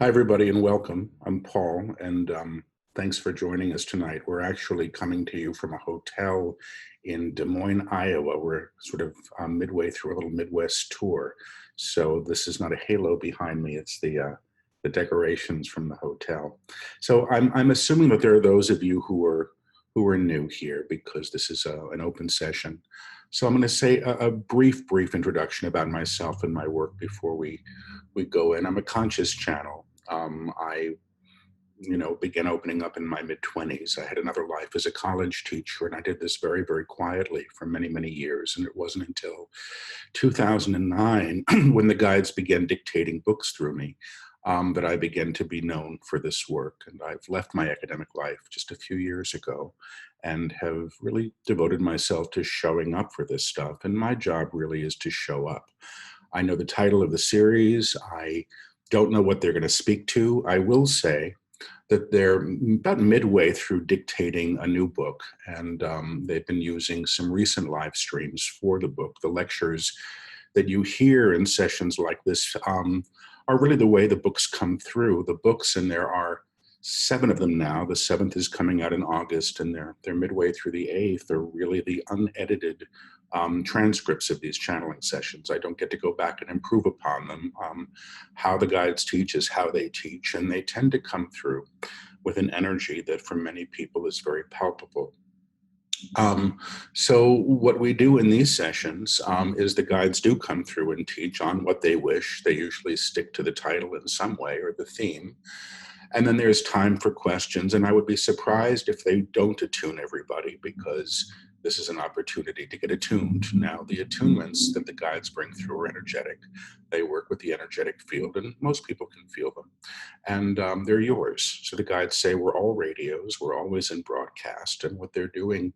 Hi, everybody, and welcome. I'm Paul, and thanks for joining us tonight. We're actually coming to you from a hotel in Des Moines, Iowa. We're sort of midway through a little Midwest tour. So this is not a halo behind me. It's the decorations from the hotel. So I'm assuming that there are those of you who are new here because this is an open session. So I'm going to say a brief introduction about myself and my work before we go in. I'm a conscious channel. I began opening up in my mid-20s. I had another life as a college teacher, and I did this very, very quietly for many, many years. And it wasn't until 2009 when the guides began dictating books through me that I began to be known for this work. And I've left my academic life just a few years ago and have really devoted myself to showing up for this stuff. And my job really is to show up. I know the title of the series. I don't know what they're going to speak to. I will say that they're about midway through dictating a new book, and they've been using some recent live streams for the book. The lectures that you hear in sessions like this are really the way the books come through. The books, and there are 7 of them now. The 7th is coming out in August, and they're midway through the 8th. They're really the unedited transcripts of these channeling sessions. I don't get to go back and improve upon them. How the guides teach is how they teach, and they tend to come through with an energy that for many people is very palpable. So what we do in these sessions is the guides do come through and teach on what they wish. They usually stick to the title in some way or the theme. And then there's time for questions, and I would be surprised if they don't attune everybody, because this is an opportunity to get attuned. Now, the attunements that the guides bring through are energetic. They work with the energetic field, and most people can feel them. And they're yours. So the guides say we're all radios, we're always in broadcast, and what they're doing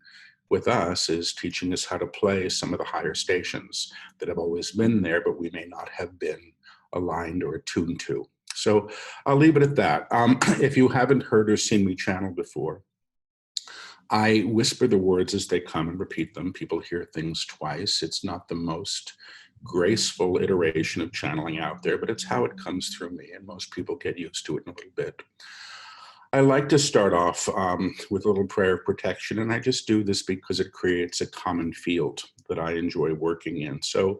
with us is teaching us how to play some of the higher stations that have always been there, but we may not have been aligned or attuned to. So I'll leave it at that. If you haven't heard or seen me channel before, I whisper the words as they come and repeat them. People hear things twice. It's not the most graceful iteration of channeling out there, but it's how it comes through me, and most people get used to it in a little bit. I like to start off with a little prayer of protection, and I just do this because it creates a common field that I enjoy working in. So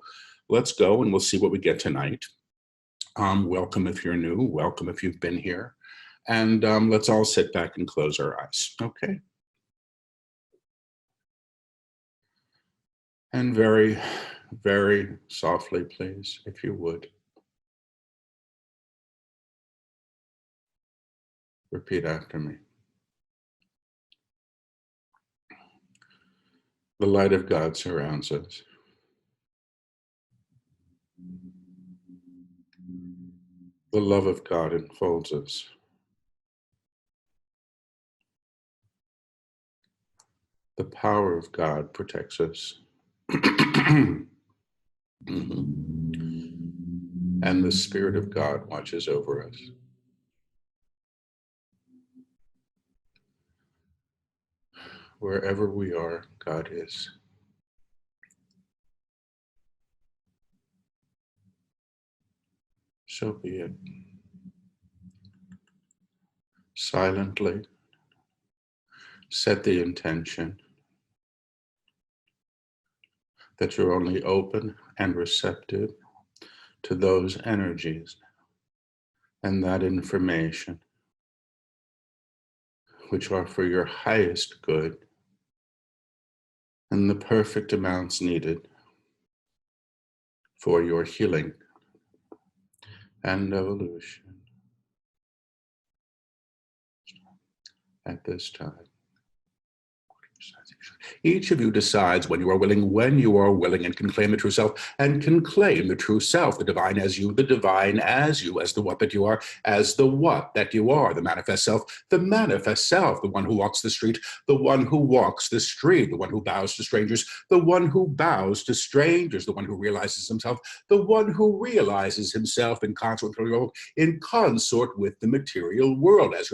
let's go, and we'll see what we get tonight. Welcome if you're new, welcome if you've been here, and let's all sit back and close our eyes, okay? And very, very softly, please, if you would. Repeat after me. The light of God surrounds us. The love of God enfolds us. The power of God protects us. And the Spirit of God watches over us. Wherever we are, God is. So be it. Silently set the intention that you're only open and receptive to those energies and that information which are for your highest good and the perfect amounts needed for your healing and evolution at this time. Each of you decides when you are willing, and can claim the true self, and can claim the true self, the divine as you, as the what that you are, as the what that you are, the manifest self, the one who walks the street, the one who walks the street, the one who bows to strangers, the one who bows to strangers, the one who realizes himself, the one who realizes himself in consort with the material world, as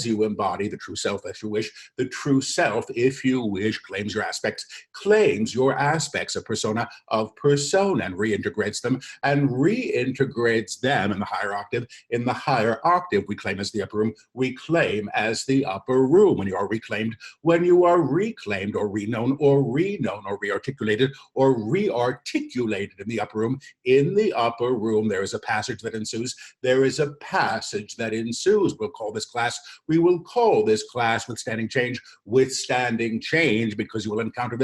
you embody the true self as you wish, the true self, if you wish, claims your aspects of persona, and reintegrates them in the higher octave. In the higher octave, we claim as the upper room, we claim as the upper room. When you are reclaimed or reknown or rearticulated or rearticulated in the upper room, there is a passage that ensues. We'll call this class withstanding change, because you will encounter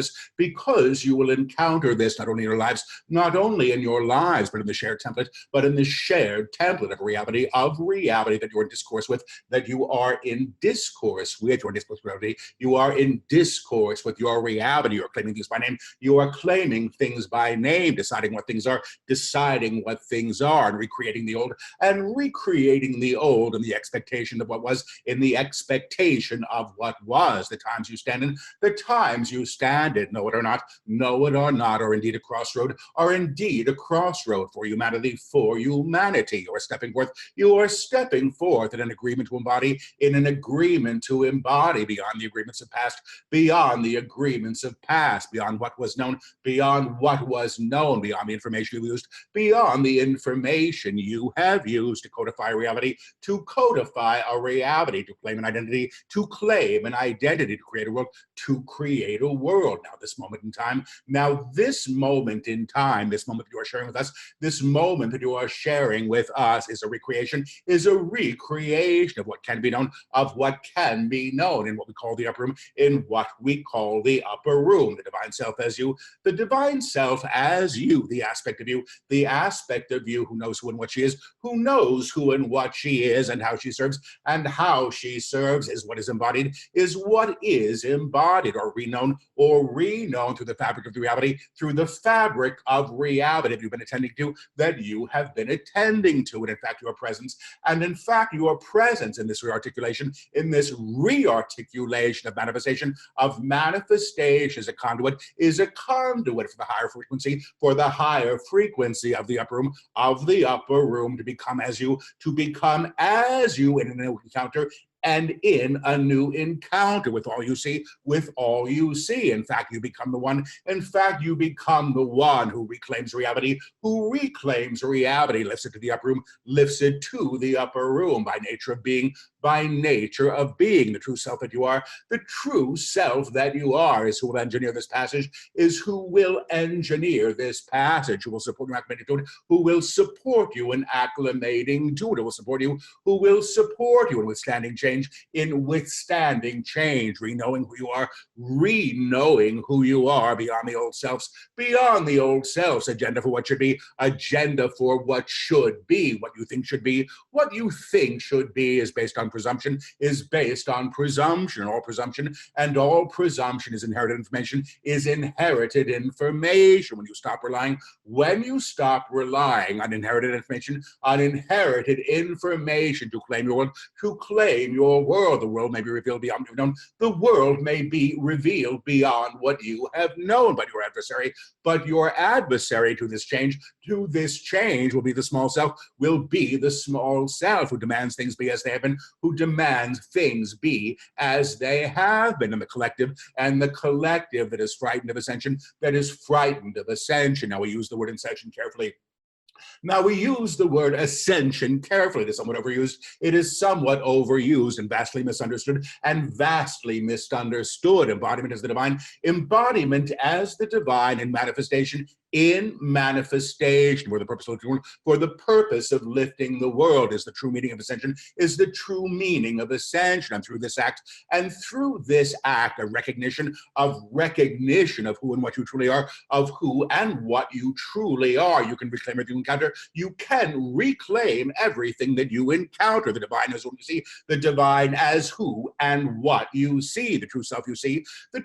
this, not only in your lives, but in the shared template, of reality that you're in discourse with, you are in discourse with your reality. You're claiming things by name. You are claiming things by name, deciding what things are, and recreating the old in the expectation of what was, the times you stand in, know it or not, are indeed a crossroad, for humanity, You are stepping forth in an agreement to embody, beyond the agreements of past, beyond what was known, beyond the information you used, beyond the information you have used to codify reality, to claim an identity, to create a world, Now, this moment in time, this moment you are sharing with us, is a recreation of what can be known, in what we call the upper room, the divine self as you, the aspect of you who knows who and what she is, and how she serves, is what is embodied, or reknown through the fabric of the reality, that you've been attending to, and in fact your presence, in this rearticulation, of manifestation, is a conduit for the higher frequency of the upper room, to become as you in an encounter, and in a new encounter with all you see, In fact, you become the one. Who reclaims reality, lifts it to the upper room, by nature of being, the true self that you are. The true self that you are is who will engineer this passage, who will support you acclimating to it, who will support you in acclimating to it, who will support you in withstanding change, re-knowing who you are, beyond the old self's agenda for what should be, what you think should be. What you think should be is based on presumption, all presumption is inherited information, When you stop relying on inherited information, to claim your world, the world may be revealed beyond what you've known, the world may be revealed beyond what you have known, but your adversary to this change will be the small self, who demands things be as they have been, and the collective that is frightened of ascension, Now, we use the word ascension carefully. We use the word ascension carefully. It is somewhat overused and vastly misunderstood Embodiment as the divine. Embodiment as the divine in manifestation, where the purpose of lifting the world is the true meaning of ascension, And through this act, a recognition of who and what you truly are, of who and what you truly are. You can reclaim everything you encounter. You can reclaim everything that you encounter. The divine is what you see, the divine as who and what you see, the true self you see, the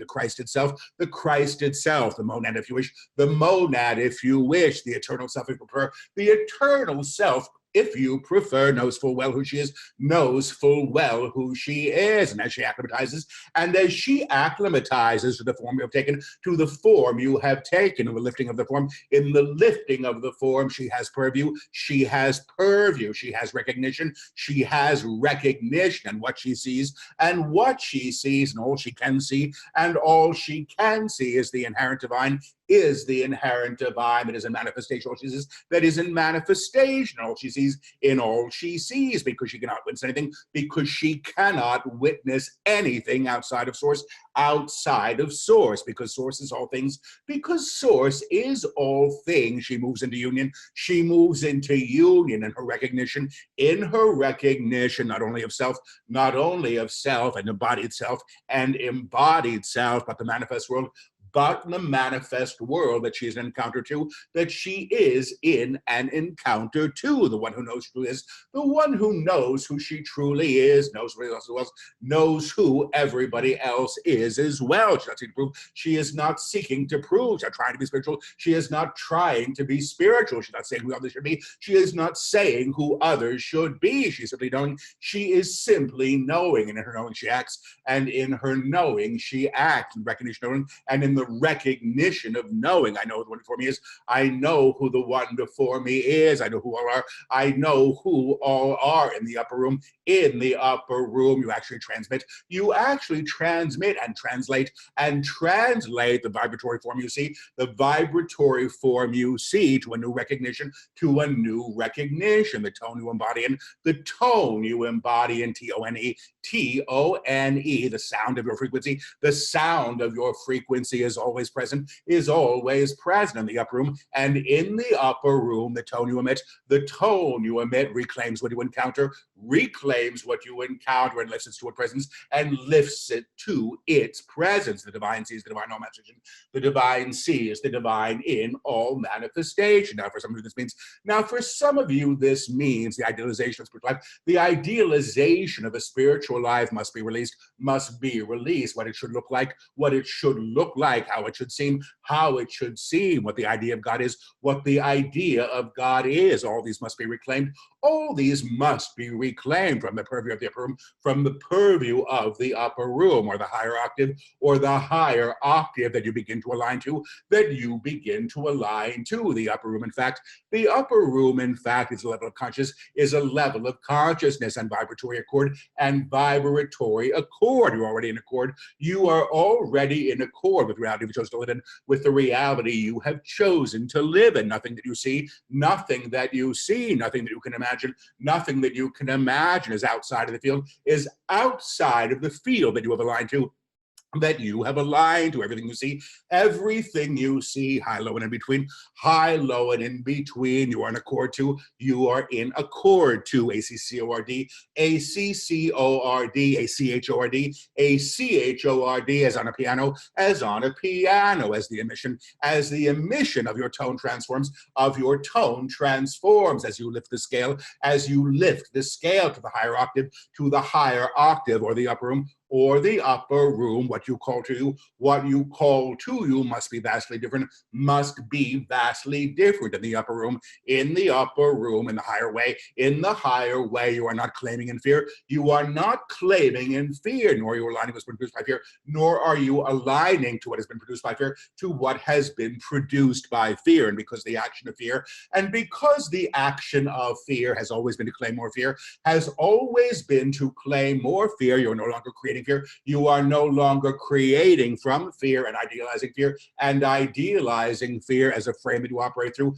Christ itself, the monad if you wish, the eternal self if you prefer, the eternal self if you prefer, knows full well who she is, knows full well who she is. And as she acclimatizes to the form you have taken, to the form you have taken, in the lifting of the form, in the lifting of the form, she has purview, she has purview, she has recognition, she has recognition, and what she sees, and all she can see, and all she can see is the inherent divine, is the inherent divine that is in manifestation. All she sees that is in manifestation. All she sees in all she sees, because she cannot witness anything, because she cannot witness anything outside of source, because source is all things, because source is all things. She moves into union. She moves into union in her recognition, not only of self, and embodied self, but the manifest world, that she is an encounter to, that she is in an encounter to, the one who knows who is, the one who knows who she truly is, knows who everybody else is as well. She's not seeking to prove. She is not seeking to prove. She's not trying to be spiritual. She is not trying to be spiritual. She's not saying who others should be. She is not saying who others should be. She's simply knowing. She is simply knowing, and in her knowing she acts, and in her knowing she acts, in recognition knowing, and in the recognition of knowing. I know who the one before me is. I know who the one before me is. I know who all are. I know who all are in the upper room. In the upper room, you actually transmit and translate the vibratory form you see, to a new recognition, the tone you embody in, T-O-N-E, the sound of your frequency. The sound of your frequency is always present in the upper room. And in the upper room, the tone you emit reclaims what you encounter, and lifts it to its presence, and lifts it to its presence. The divine sees the divine in all manifestation. The divine sees the divine in all manifestation. Now, for some of you, this means the idealization of spiritual life. The idealization of a spiritual life must be released. What it should look like, how it should seem, what the idea of God is, All these must be reclaimed. All these must be reclaimed from the purview of the upper room, or the higher octave, that you begin to align to, the upper room. In fact, the upper room, is a level of consciousness and vibratory accord. You're already in accord. You are already in accord with reality you chose to live in, with the reality you have chosen to live in. Nothing that you see, nothing that you can imagine, nothing that you can imagine is outside of the field, that you have aligned to. Everything you see, high, low, and in between, you are in accord to, ACCORD, as on a piano, as the emission of your tone transforms, as you lift the scale, to the higher octave, or the upper room, what you call to you must be vastly different, in the upper room, in the higher way, you are not claiming in fear, nor you aligning what's been produced by fear, nor are you aligning to what has been produced by fear, and because the action of fear has always been to claim more fear, you're no longer creating fear. You are no longer creating from fear and idealizing fear as a frame that you operate through,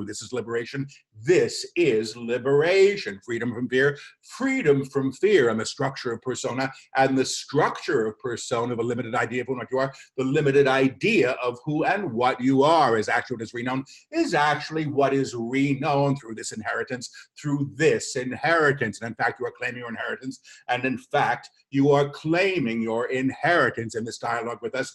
This is liberation. Freedom from fear, and the structure of persona, of a limited idea of who and what you are. The limited idea of who and what you are is actually what is renowned, through this inheritance. And in fact, you are claiming your inheritance. And in fact, you are claiming your inheritance in this dialogue with us,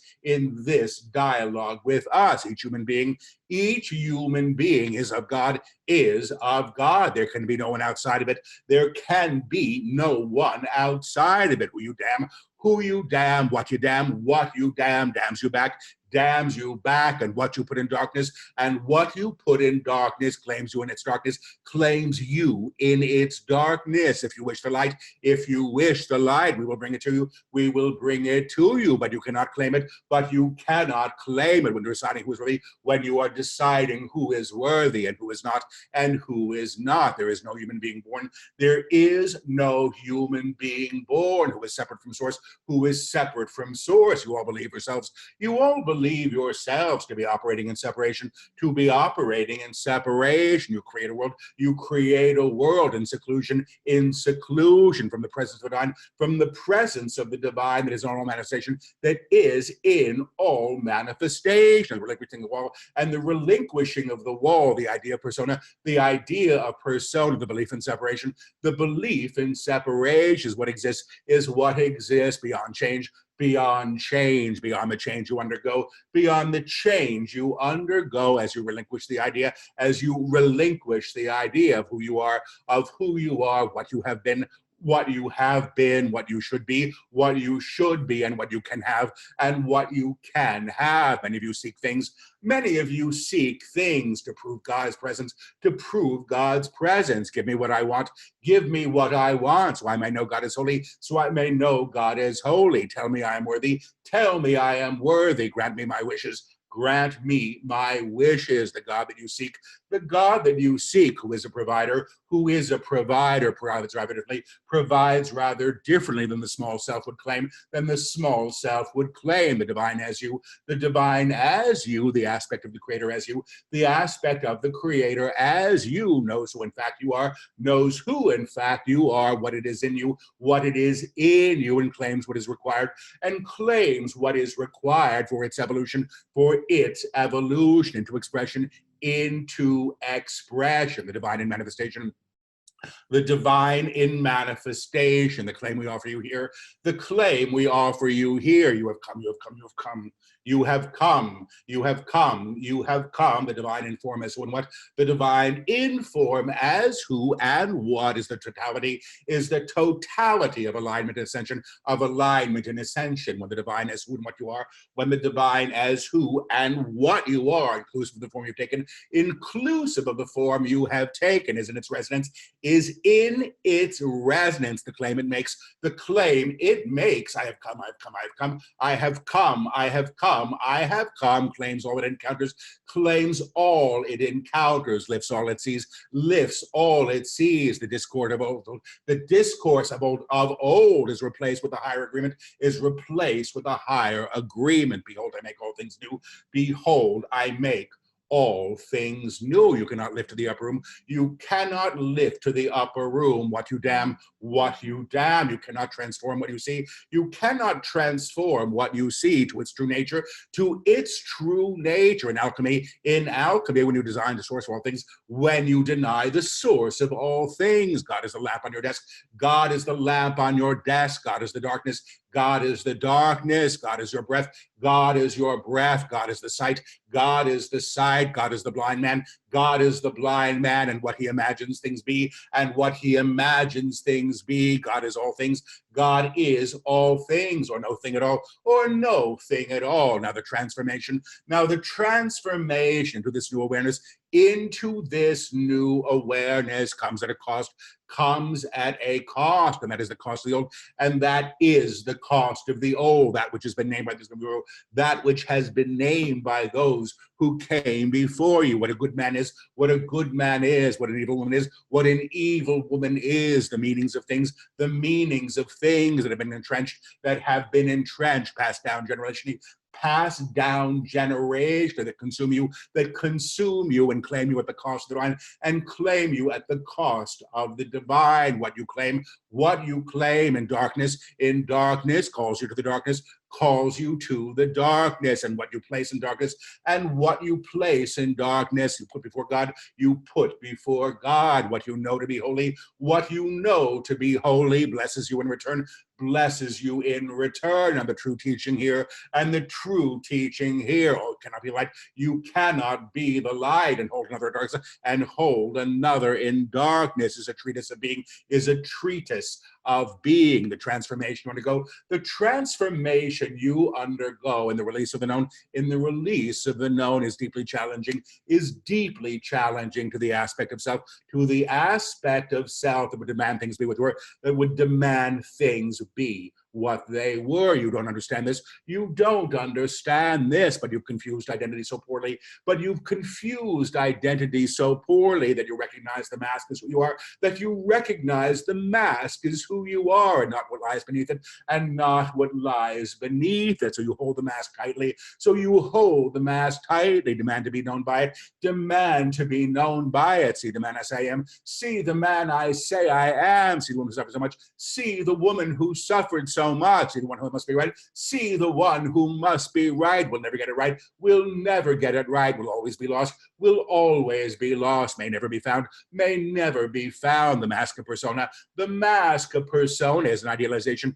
Each human being is of God. There can be no one outside of it. There can be no one outside of it. Who you damn, what you damn, damns you back, damns you back, and what you put in darkness, and what you put in darkness claims you in its darkness, claims you in its darkness. If you wish the light, if you wish the light, we will bring it to you. We will bring it to you, but you cannot claim it, but you cannot claim it when you're deciding who is worthy, when you are deciding who is worthy and who is not, and who is not. There is no human being born. There is no human being born who is separate from source, who is separate from source. You all believe yourselves. You all believe yourselves to be operating in separation, to be operating in separation. You create a world. You create a world in seclusion from the presence of the divine, from the presence of the divine that is in all manifestation, that is in all manifestation. Relinquishing the wall, and the relinquishing of the wall, the idea of persona, the belief in separation. The belief in separation is what exists, beyond change, beyond the change you undergo, beyond the change you undergo as you relinquish the idea, of who you are, what you have been, what you should be, and what you can have, and what you can have. Many of you seek things to prove God's presence, Give me what I want. Give me what I want, so I may know God is holy, Tell me I am worthy. Tell me I am worthy. Grant me my wishes. Grant me my wishes. The God that you seek, who is a provider, provides rather differently than the small self would claim, the divine as you, the aspect of the creator as you, knows who in fact you are, what it is in you, and claims what is required, for its evolution, into expression, the divine in manifestation. The divine in manifestation, the claim we offer you here, you have come, the divine in form as who and what, the divine in form as who and what is the totality of alignment and ascension, when the divine as who and what you are, when the divine as who and what you are, inclusive of the form you've taken, is in its resonance, the claim it makes, I have come, claims all it encounters, lifts all it sees, the discourse of old is replaced with a higher agreement, behold, I make all things new, all things new. You cannot lift to the upper room. What you damn. You cannot transform what you see. You cannot transform what you see to its true nature. In alchemy, when you design the source of all things, when you deny the source of all things, God is the lamp on your desk. God is the lamp on your desk. God is the darkness. God is the darkness. God is your breath. God is your breath. God is the sight. God is the sight. God is the blind man. God is the blind man, and what he imagines things be, God is all things. God is all things, or no thing at all, Now the transformation to this new awareness, comes at a cost, and that is the cost of the old, and that is the cost of the old, that which has been named by this guru, that which has been named by those who came before you. What a good man is, what a good man is, what an evil woman is, what an evil woman is, the meanings of things that have been entrenched, passed down generation, that consume you and claim you at the cost of the divine, and claim you at the cost of the divine. What you claim in darkness calls you to the darkness, and what you place in darkness, you put before God, what you know to be holy, blesses you in return, and the true teaching here, cannot be light. You cannot be the light and hold another in darkness, is a treatise of being, the transformation you undergo, the transformation you undergo in the release of the known, in the release of the known is deeply challenging to the aspect of self, that would demand things be what they were, that would demand things be what they were. You don't understand this. You don't understand this, but you've confused identity so poorly. But you've confused identity so poorly that you recognize the mask as who you are, that you recognize the mask is who you are and not what lies beneath it, and not what lies beneath it. So you hold the mask tightly. So you hold the mask tightly, demand to be known by it, demand to be known by it. See the man I say I am, see the man I say I am, see the woman who suffered so much, see the woman who suffered so much, see the one who must be right, see the one who must be right. We'll never get it right, we'll never get it right, we'll always be lost, will always be lost, may never be found, may never be found. The mask of persona, the mask of persona is an idealization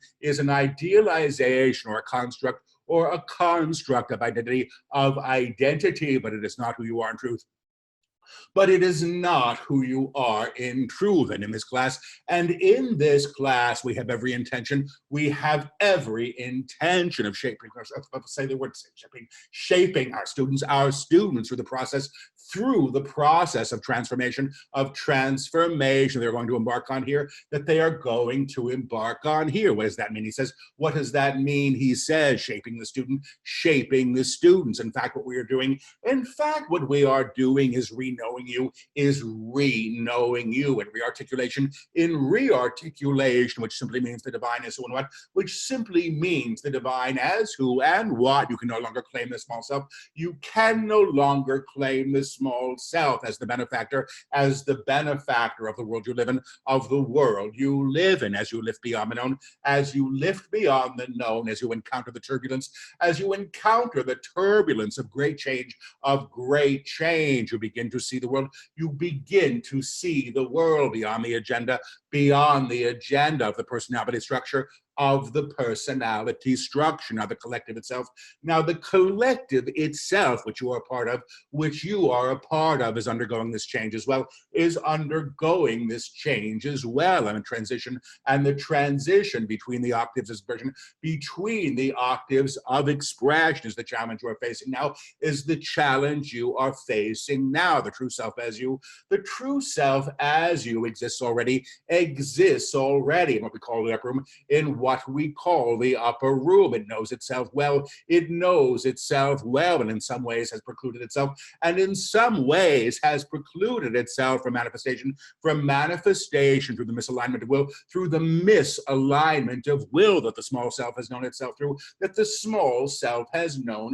or a construct of identity, but it is not who you are in truth. But it is not who you are in truth. And in this class, we have every intention of shaping, shaping our students through the process of transformation, they're going to embark on here, What does that mean? He says, what does that mean? He says, shaping the students. In fact, what we are doing is re-knowing you, and rearticulation, which simply means the divine is who and what, You can no longer claim the small self. You can no longer claim the small self as the benefactor of the world you live in, as you lift beyond the known, as you lift beyond the known, as you encounter the turbulence, of great change, you begin to see the world. You begin to see the world beyond the agenda of the personality structure, now the collective itself. Now the collective itself, which you are a part of, is undergoing this change as well, And a transition, and the transition between the octaves of expression, is the challenge you are facing now, The true self as you exists already, in what we call the upper room. It knows itself well, and in some ways has precluded itself, from manifestation, through the misalignment of will, that the small self has known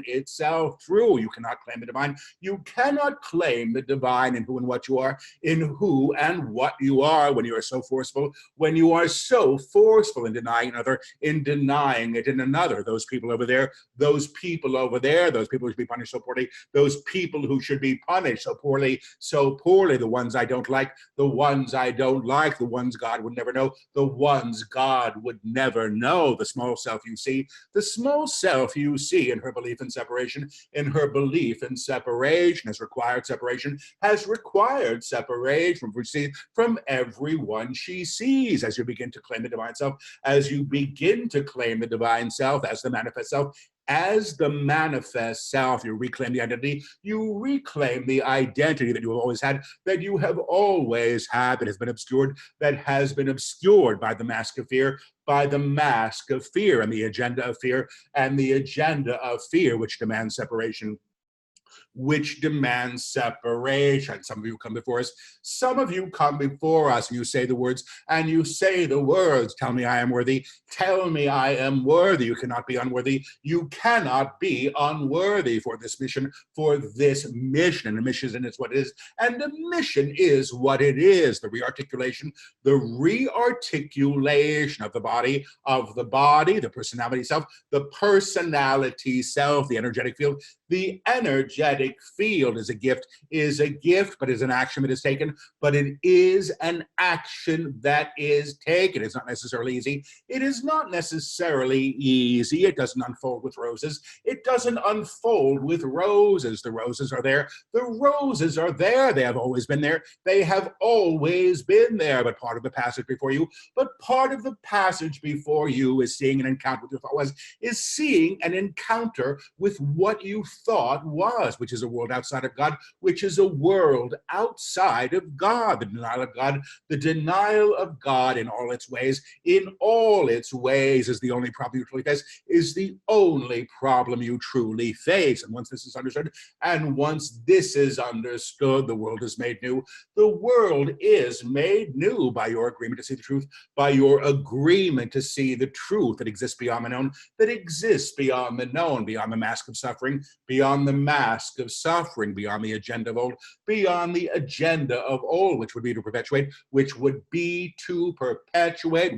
itself through, You cannot claim the divine. You cannot claim the divine in who and what you are, when you are so forceful, in denying another, in denying it in another. Those people over there, those people who should be punished so poorly, the ones I don't like, the ones God would never know, the small self you see, in her belief in separation, has required separation from everyone she sees. As you begin to claim the divine self, as the manifest self, you reclaim the identity. You reclaim the identity that you have always had, that has been obscured, by the mask of fear, and the agenda of fear, which demands separation. Some of you come before us. And you say the words, tell me I am worthy. Tell me I am worthy. You cannot be unworthy. You cannot be unworthy for this mission. And the mission is what it is. And the mission is what it is. The rearticulation of the body, the personality self, the energetic field, the energetic magnetic field is a gift, but is an action that is taken, but it is an action that is taken. It's not necessarily easy. It is not necessarily easy. It doesn't unfold with roses. It doesn't unfold with roses. The roses are there. The roses are there. They have always been there. They have always been there. But part of the passage before you is seeing an encounter with your thought was, is seeing an encounter with what you thought was, which is a world outside of God, which is a world outside of God. The denial of God, the denial of God in all its ways, is the only problem you truly face, is the only problem you truly face. And once this is understood, the world is made new. The world is made new by your agreement to see the truth, by your agreement to see the truth that exists beyond the known, that exists beyond the known, beyond the mask of suffering, beyond the mask of suffering, beyond the agenda of old, beyond the agenda of old, which would be to perpetuate,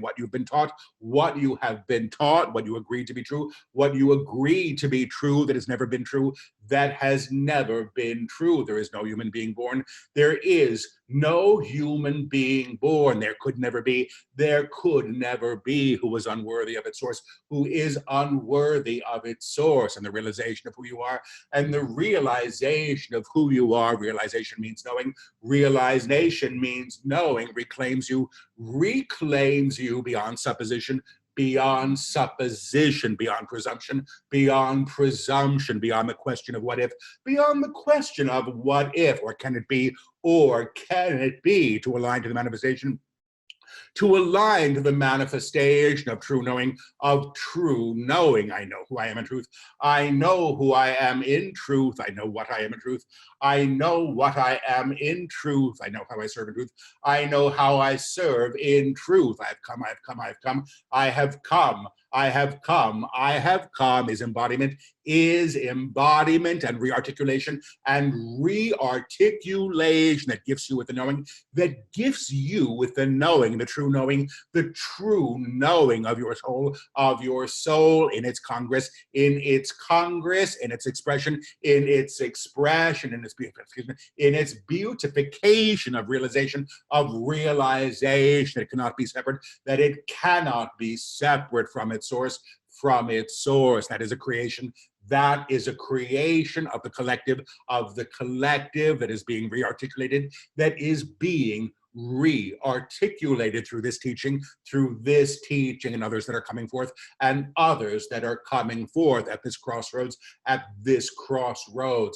what you've been taught, what you have been taught, what you agreed to be true, what you agreed to be true that has never been true, that has never been true. There is no human being born. There is no human being born. There could never be who was unworthy of its source, who is unworthy of its source. And the realization of who you are, and the realization of who you are, realization means knowing, realization means knowing, reclaims you beyond supposition, beyond presumption, beyond the question of what if, or can it be, to align to the manifestation of true knowing, I know who I am in truth. I know who I am in truth. I know what I am in truth. I know what I am in truth. I know how I serve in truth. I know how I serve in truth. I have come, is embodiment and rearticulation that gifts you with the knowing, the true knowing of your soul, in its congress, in its expression, in its beautification of realization, that it cannot be separate from its source. That is a creation. That is a creation of the collective, that is being rearticulated, through this teaching, and others that are coming forth, at this crossroads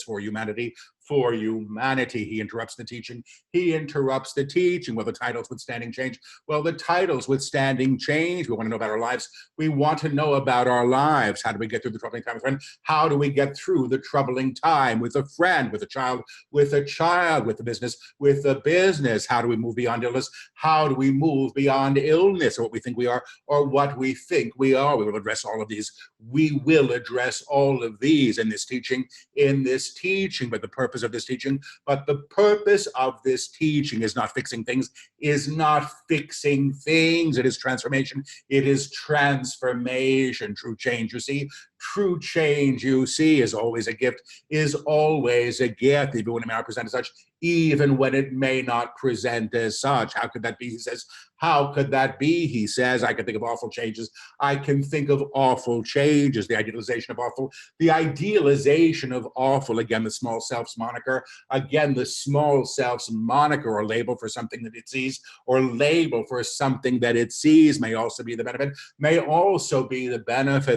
for humanity. He interrupts the teaching. Well, the titles withstanding change. We want to know about our lives. We want to know about our lives. How do we get through the troubling time with a friend? How do we get through the troubling time with a friend, with a child, with a business, How do we move beyond illness? How do we move beyond illness, or what we think we are, or what we think we are? We will address all of these. In this teaching, but the purpose of this teaching is not fixing things, It is transformation. It is transformation. True change, you see, is always a gift, even when it may not present as such, even when it may not present as such. How could that be? He says, how could that be? He says, I can think of awful changes. The idealization of awful. The idealization of awful, again, the small self's moniker. Or label for something that it sees, may also be the benefit,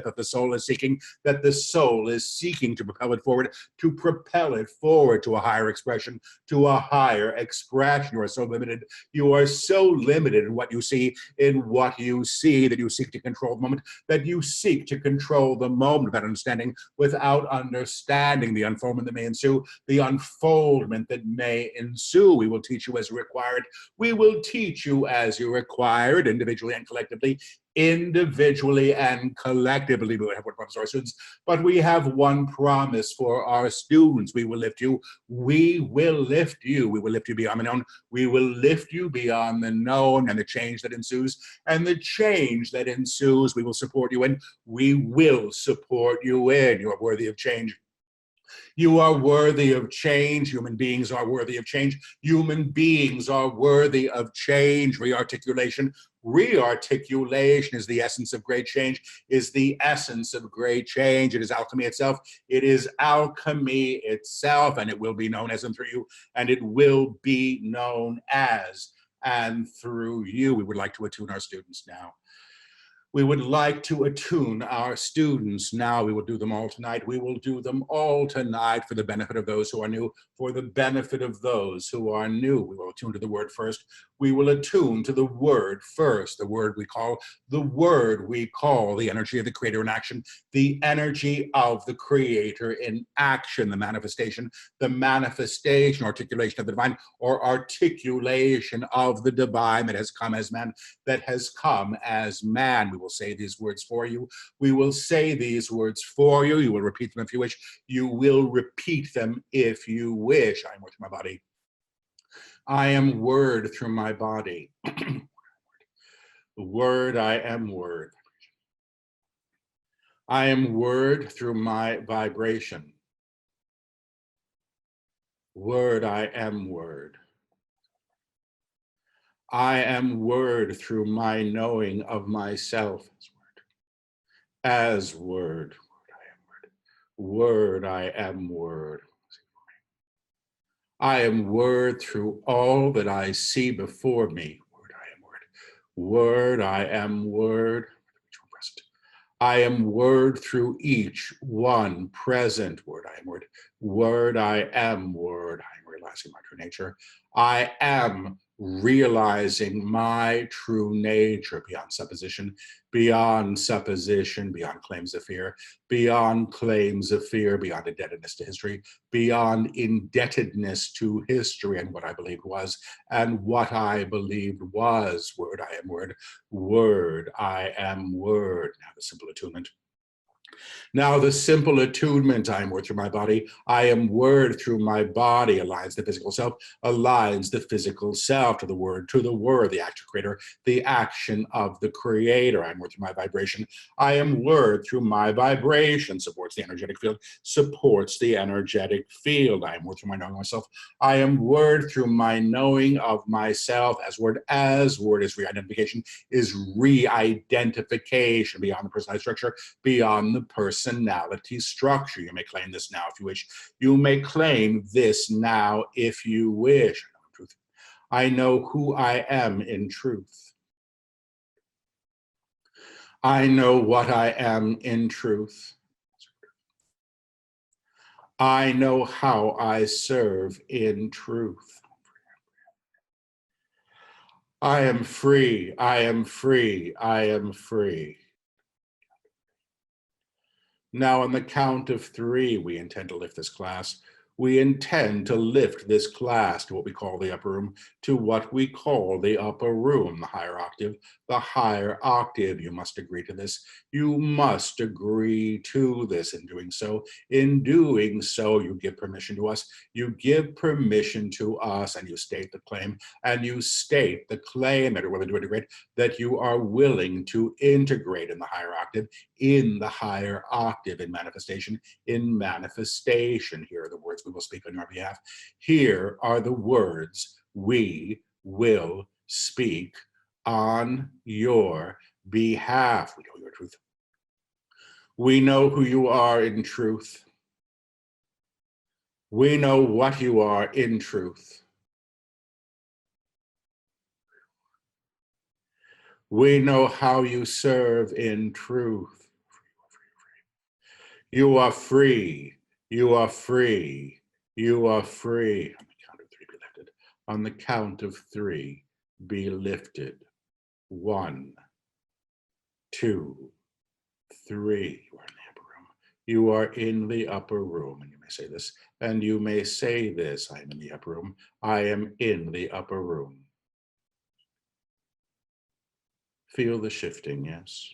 that the soul is seeking, to propel it forward, to a higher expression, You are so limited. In what you see, that you seek to control the moment, without understanding the unfoldment that may ensue, We will teach you as required. Individually and collectively. We have one promise for our students, but we have one promise for our students. We will lift you. We will lift you beyond the known. We will lift you beyond the known, and the change that ensues. We will support you in. You are worthy of change. You are worthy of change. Human beings are worthy of change. Human beings are worthy of change. Rearticulation. Rearticulation is the essence of great change, is the essence of great change. It is alchemy itself. It is alchemy itself, and it will be known as and through you, and it will be known as and through you. We would like to attune our students now. We would like to attune our students now. We will do them all tonight. We will do them all tonight for the benefit of those who are new, for the benefit of those who are new. We will attune to the word first. We will attune to the word first, the word we call the energy of the creator in action, the energy of the creator in action, the manifestation, articulation of the divine, or articulation of the divine that has come as man, We will say these words for you. We will say these words for you. You will repeat them if you wish. You will repeat them if you wish. I am word through my body. I am word through my body. Word, I am word. I am word through my vibration. Word, I am word. I am word through my knowing of myself as word. Word, I am word. I am word through all that I see before me. Word, I am word. Word, I am word. I am word through each one present. Word, I am word. Word, I am word. I am realizing my true nature. I am realizing my true nature beyond supposition, beyond claims of fear, beyond indebtedness to history, beyond indebtedness to history and what I believed was, and what I believed was. Word, I am word. Word, I am word. Now the simple attunement. Now the simple attunement, I am word through my body. I am word through my body, aligns the physical self, aligns the physical self to the word, the action creator, the action of the creator. I am word through my vibration. I am word through my vibration, supports the energetic field, I am word through my knowing myself. I am word through my knowing of myself as word is re-identification, beyond the personality structure, beyond the personality structure. You may claim this now if you wish. You may claim this now if you wish. I know who I am in truth. I know what I am in truth. I know how I serve in truth. I am free. I am free. I am free. Now, on the count of 3, we intend to lift this class. We intend to lift this class to what we call the upper room, to what we call the upper room, the higher octave. The higher octave, you must agree to this. You must agree to this. In doing so, you give permission to us. You give permission to us, and you state the claim, that you're willing to integrate, that you are willing to integrate in the higher octave, in manifestation, Here are the words we will speak on your behalf. Here are the words we will speak on your behalf. We know your truth. We know who you are in truth. We know what you are in truth. We know how you serve in truth. You are free. You are free. You are free. On the count of 3, be lifted. On the count of 3, be lifted. 1, 2, 3. You are in the upper room. You are in the upper room. And you may say this. And you may say this. I am in the upper room. I am in the upper room. Feel the shifting, yes.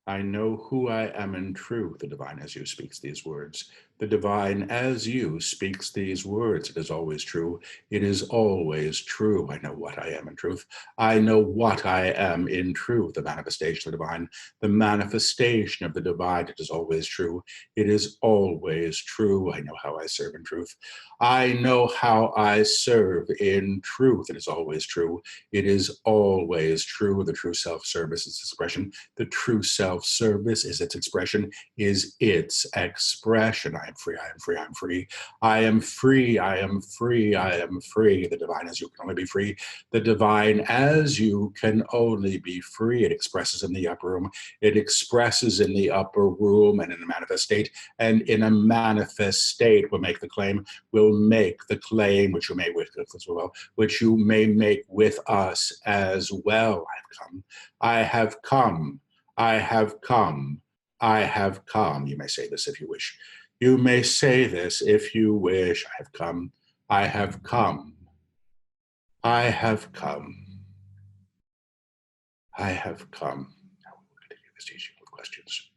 I know who I am in truth, the divine as you speaks these words. The divine as you speaks these words. It is always true. It is always true. I know what I am in truth. I know what I am in truth. The manifestation of the divine. The manifestation of the divine. It is always true. It is always true. I know how I serve in truth. I know how I serve in truth. It is always true. It is always true. The true self-service is expression. The true self-service is its expression, is its expression. I am free, I am free, I am free. I am free, I am free, I am free. The divine as you can only be free. The divine as you can only be free. It expresses in the upper room. It expresses in the upper room and in a manifest state. And in a manifest state will make the claim, will make the claim, which you may with as well, which you may make with us as well. I have come, I have come, I have come. You may say this if you wish. You may say this if you wish. I have come, I have come, I have come, I have come. Now we're going to continue this teaching with questions.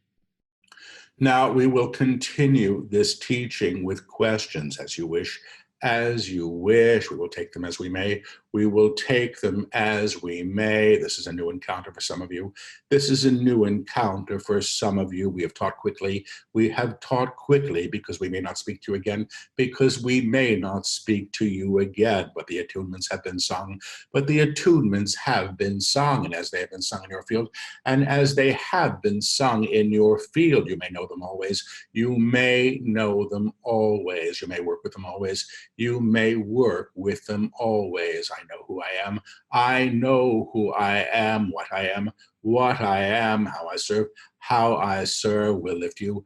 Now we will continue this teaching with questions as you wish. As you wish. We will take them as we may. We will take them as we may. This is a new encounter for some of you. This is a new encounter for some of you. We have taught quickly. We have taught quickly because we may not speak to you again, because we may not speak to you again. But the attunements have been sung. But the attunements have been sung, and as they have been sung in your field, and as they have been sung in your field, you may know them always. You may know them always. You may work with them always. You may work with them always. I know who I am. I know who I am, what I am, how I serve will lift you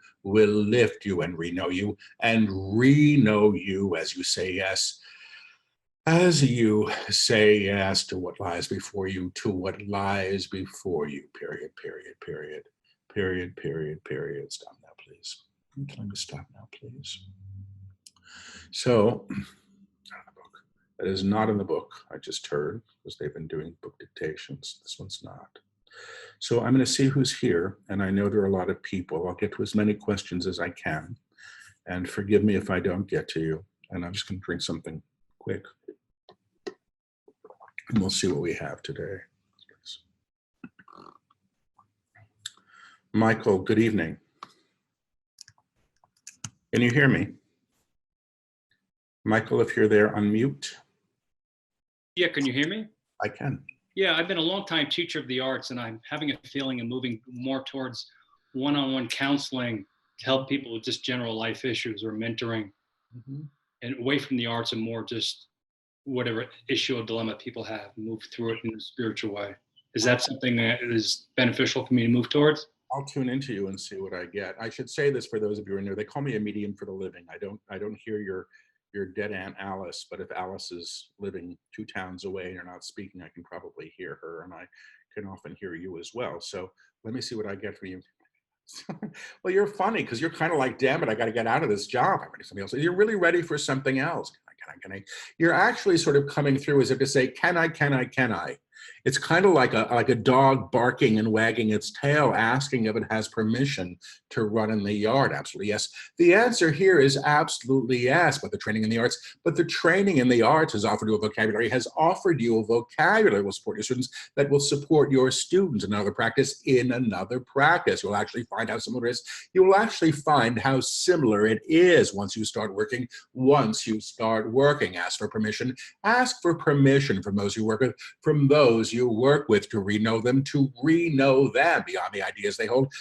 and re-know you as you say yes. As you say yes to what lies before you, period, period, period, period, period, period. Stop now, please. I'm telling you to stop now, please. So, that is not in the book. I just heard, because they've been doing book dictations. This one's not. So I'm going to see who's here, and I know there are a lot of people. I'll get to as many questions as I can, and forgive me if I don't get to you. And I'm just going to drink something quick, and we'll see what we have today. Michael, good evening. Can you hear me? Michael, if you're there, unmute. Yeah, can you hear me? I can. Yeah, I've been a long-time teacher of the arts, and I'm having a feeling of moving more towards one-on-one counseling to help people with just general life issues or mentoring, and away from the arts and more just whatever issue or dilemma people have, move through it in a spiritual way. Is that something that is beneficial for me to move towards? I'll tune into you and see what I get. I should say this for those of you who are new. They call me a medium for the living. I don't hear your dead Aunt Alice, but if Alice is living 2 towns away and you're not speaking, I can probably hear her, and I can often hear you as well. So let me see what I get from you. Well, you're funny because you're kind of like, damn it, I got to get out of this job. I'm ready for something else. You're really ready for something else. Can I? You're actually sort of coming through as if to say, can I? It's kind of like a dog barking and wagging its tail, asking if it has permission to run in the yard. Absolutely yes. The answer here is absolutely yes. But the training in the arts has offered you a vocabulary, will support your students, that will support your students in another practice, You'll actually find how similar it is. You will actually find how similar it is once you start working. Ask for permission. Ask for permission from those you work with, to re-know them, beyond the ideas they hold,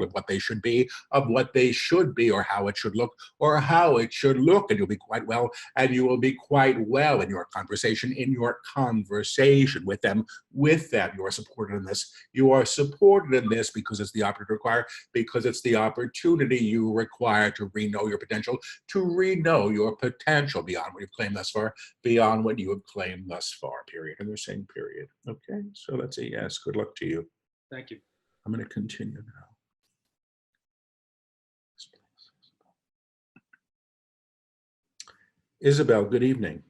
of what they should be, or how it should look, and you'll be quite well, in your conversation, with them. You are supported in this. Because it's the opportunity you require to re-know your potential, beyond what you've claimed thus far, period. And they're saying period. Okay, so that's a yes. Good luck to you. Thank you. I'm going to continue now. Isabel, good evening.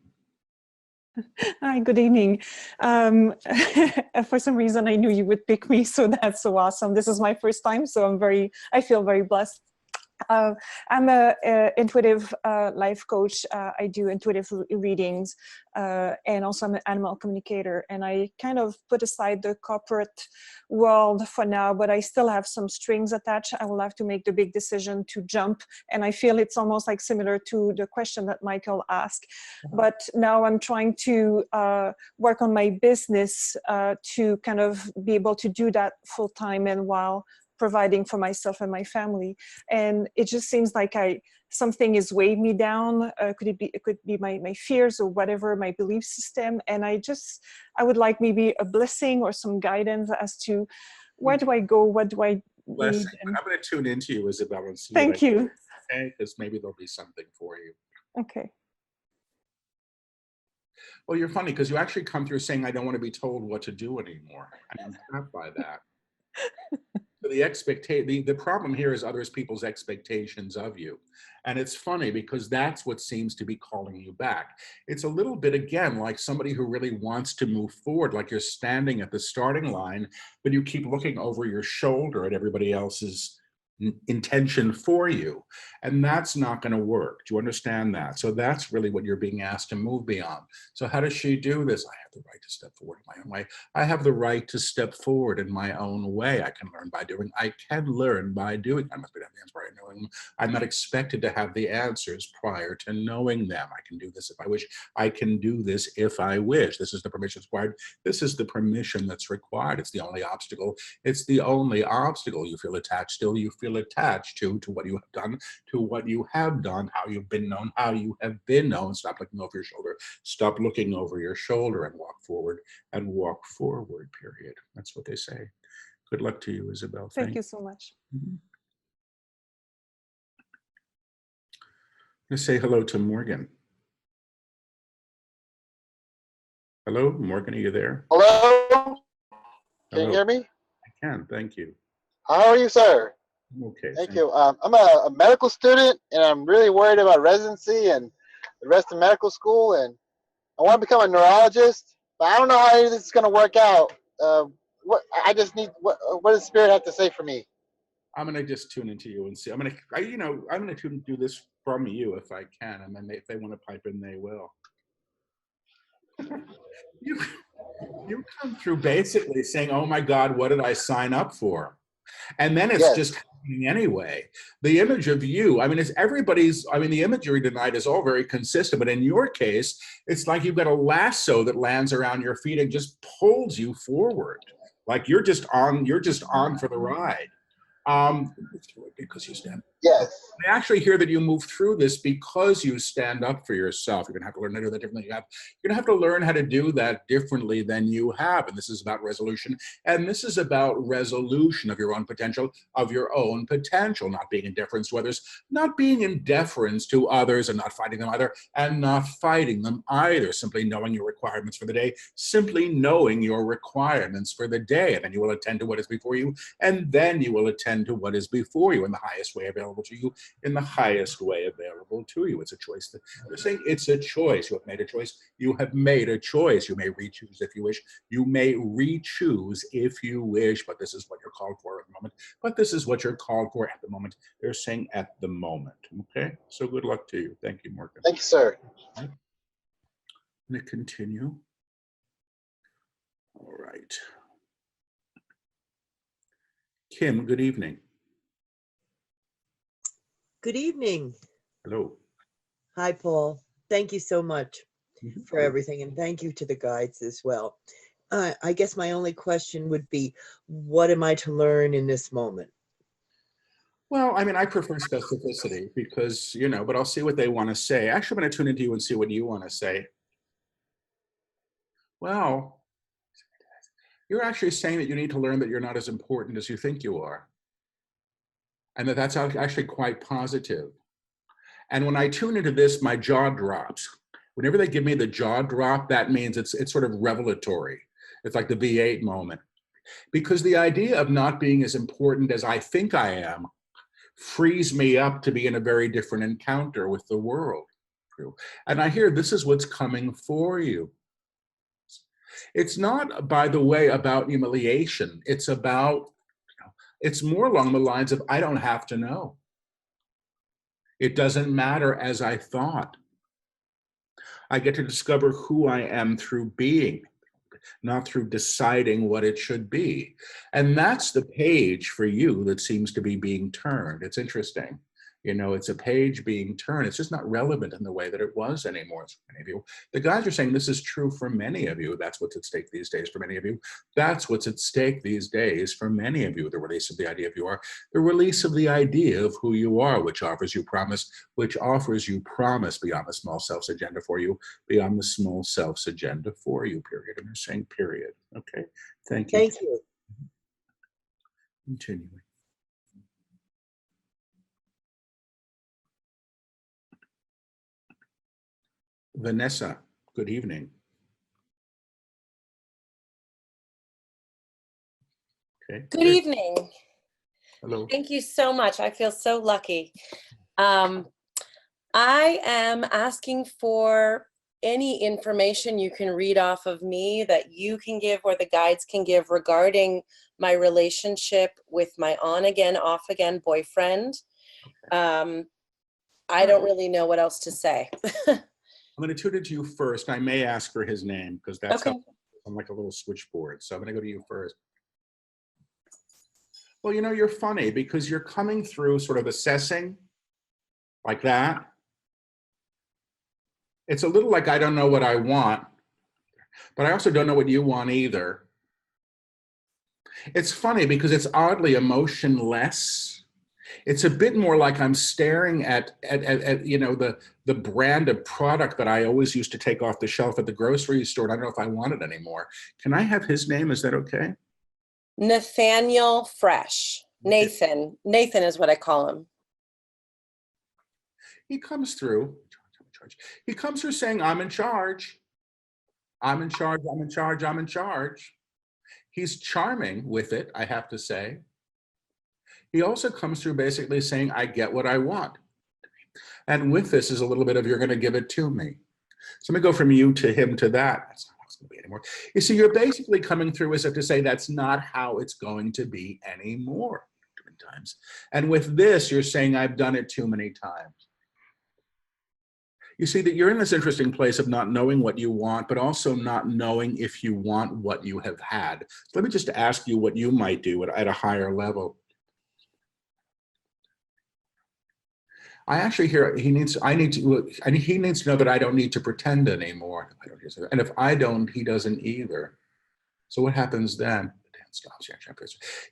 Hi, good evening. For some reason, I knew you would pick me, so that's so awesome. This is my first time, so I feel very blessed. I'm a intuitive life coach. I do intuitive readings, and also I'm an animal communicator. And I kind of put aside the corporate world for now, but I still have some strings attached. I will have to make the big decision to jump. And I feel it's almost like similar to the question that Michael asked. But now I'm trying to work on my business to kind of be able to do that full time and while providing for myself and my family. And it just seems like something is weighing me down. It could be my fears or whatever, my belief system. And I would like maybe a blessing or some guidance as to where do I go? What do I need? I'm going to tune into you, Isabel, and see. Thank you. Okay, because maybe there'll be something for you. Okay. Well, you're funny because you actually come through saying, I don't want to be told what to do anymore. I'm trapped by that. So the problem here is others people's expectations of you. And it's funny because that's what seems to be calling you back. It's a little bit, again, like somebody who really wants to move forward, like you're standing at the starting line, but you keep looking over your shoulder at everybody else's intention for you. And that's not going to work. Do you understand that? So that's really what you're being asked to move beyond. So how does she do this? I have the right to step forward in my own way. I have the right to step forward in my own way. I can learn by doing. I can learn by doing. I must be have the answer prior to knowing them. I'm not expected to have the answers prior to knowing them. I can do this if I wish. I can do this if I wish. This is the permission required. This is the permission that's required. It's the only obstacle. It's the only obstacle. You feel attached still. You feel attached to what you have done, to what you have done, how you've been known, how you have been known. Stop looking over your shoulder. Stop looking over your shoulder and walk forward, period. That's what they say. Good luck to you, Isabel. Thank you so much. I'm going to say hello to Morgan. Hello, Morgan, are you there? Hello? Can you hear me? I can, thank you. How are you, sir? Okay. Thank you. I'm a medical student, and I'm really worried about residency and the rest of medical school, and I want to become a neurologist, but I don't know how this is going to work out. What does Spirit have to say for me? I'm going to just tune into you and see. I'm going to do this from you if I can, and then if they want to pipe in, they will. You come through basically saying, oh my God, what did I sign up for? And then it's just happening anyway. The image of you, I mean, the imagery tonight is all very consistent, but in your case, it's like you've got a lasso that lands around your feet and just pulls you forward. Like you're just on for the ride. Because you stand. Yes. I actually hear that you move through this because you stand up for yourself. You're going to have to learn to do that differently. You're going to have to learn how to do that differently than you have. And this is about resolution. And this is about resolution of your own potential, not being in deference to others, not being in deference to others and not fighting them either, and not fighting them either. Simply knowing your requirements for the day, simply knowing your requirements for the day. And then you will attend to what is before you, and then you will attend to what is before you in the highest way available to you, in the highest way available to you. It's a choice. They're saying it's a choice. You have made a choice. You have made a choice. You may re-choose if you wish. You may re-choose if you wish, but this is what you're called for at the moment. But this is what you're called for at the moment. They're saying at the moment. Okay? So good luck to you. Thank you, Morgan. Thank you, sir. I'm going to continue. All right. Kim, good evening. Good evening. Hello. Hi, Paul. Thank you so much for everything, and thank you to the guides as well. I guess my only question would be, what am I to learn in this moment? Well, I mean, I prefer specificity because, but I'll see what they want to say. Actually, I'm going to tune into you and see what you want to say. Well, you're actually saying that you need to learn that you're not as important as you think you are. And that's actually quite positive. And when I tune into this, my jaw drops. Whenever they give me the jaw drop, that means it's sort of revelatory. It's like the V8 moment. Because the idea of not being as important as I think I am frees me up to be in a very different encounter with the world. And I hear this is what's coming for you. It's not, by the way, about humiliation. It's more along the lines of, I don't have to know. It doesn't matter as I thought. I get to discover who I am through being, not through deciding what it should be. And that's the page for you that seems to be being turned. It's interesting. You know, it's a page being turned. It's just not relevant in the way that it was anymore for many of you. The guys are saying this is true for many of you. That's what's at stake these days for many of you. That's what's at stake these days for many of you. The release of the idea of you are, the release of the idea of who you are, which offers you promise beyond the small self's agenda for you, beyond the small self's agenda for you, period. And they're saying period. Okay, thank you. Thank you. Continuing. Vanessa, good evening. Okay. Good evening. Hello. Thank you so much. I feel so lucky. I am asking for any information you can read off of me that you can give or the guides can give regarding my relationship with my on-again, off-again boyfriend. I don't really know what else to say. I'm going to tune into you first. I may ask for his name because that's Okay. on like a little switchboard. So I'm going to go to you first. Well, you know, you're funny because you're coming through sort of assessing like that. It's a little like I don't know what I want, but I also don't know what you want either. It's funny because it's oddly emotionless. It's a bit more like I'm staring at you know, the brand of product that I always used to take off the shelf at the grocery store. And I don't know if I want it anymore. Can I have his name? Is that okay? Nathaniel Fresh. Nathan. Nathan is what I call him. He comes through. He comes through saying, I'm in charge. I'm in charge. I'm in charge. I'm in charge. He's charming with it, I have to say. He also comes through basically saying, I get what I want. And with this is a little bit of, you're going to give it to me. So let me go from you to him to that. That's not how it's going to be anymore. You see, you're basically coming through as if to say that's not how it's going to be anymore. Times. And with this, you're saying, I've done it too many times. You see that you're in this interesting place of not knowing what you want, but also not knowing if you want what you have had. So let me just ask you what you might do at a higher level. I actually hear he needs to know that I don't need to pretend anymore. And if I don't, he doesn't either. So what happens then? The dance stops.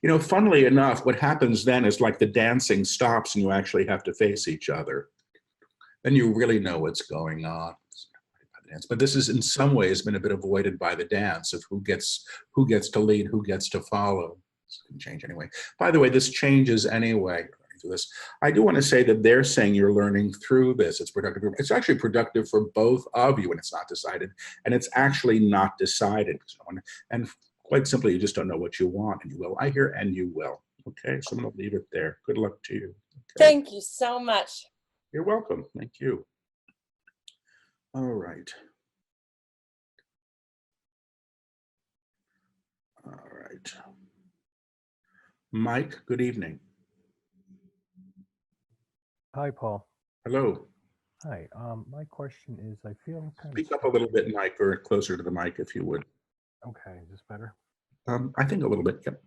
You know, funnily enough, what happens then is like the dancing stops and you actually have to face each other. Then you really know what's going on. But this is in some ways been a bit avoided by the dance of who gets to lead, who gets to follow. This can change anyway. By the way, this changes anyway. This. I do want to say that they're saying you're learning through this. It's productive. It's actually productive for both of you, and it's not decided. And it's actually not decided. And quite simply, you just don't know what you want, and you will. I hear, and you will. Okay, so I'm going to leave it there. Good luck to you. Okay. Thank you so much. You're welcome. Thank you. All right. All right. Mike, good evening. Hi, Paul. Hello. Hi. My question is, I feel kind Speak of up a little bit, Mike, or closer to the mic, if you would. okay. Is this better? I think a little bit. Yep.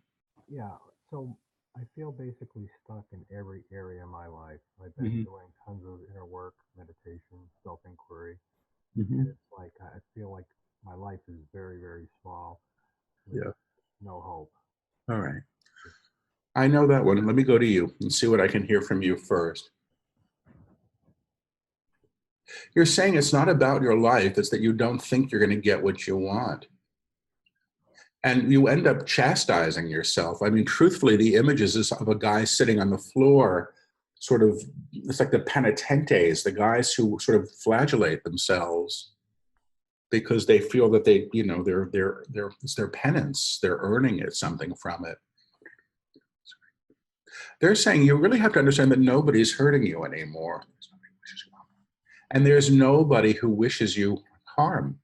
Yeah. So I feel basically stuck in every area of my life. I've been doing tons of inner work, meditation, self-inquiry, and it's like I feel like my life is very, very small. Yeah. No hope. All right. I know that one. Let me go to you and see what I can hear from you first. You're saying it's not about your life, it's that you don't think you're going to get what you want. And you end up chastising yourself. I mean, truthfully, the images is of a guy sitting on the floor, sort of, it's like the penitentes, the guys who sort of flagellate themselves because they feel that they, you know, it's their penance, they're earning it, something from it. They're saying you really have to understand that nobody's hurting you anymore. And there's nobody who wishes you harm.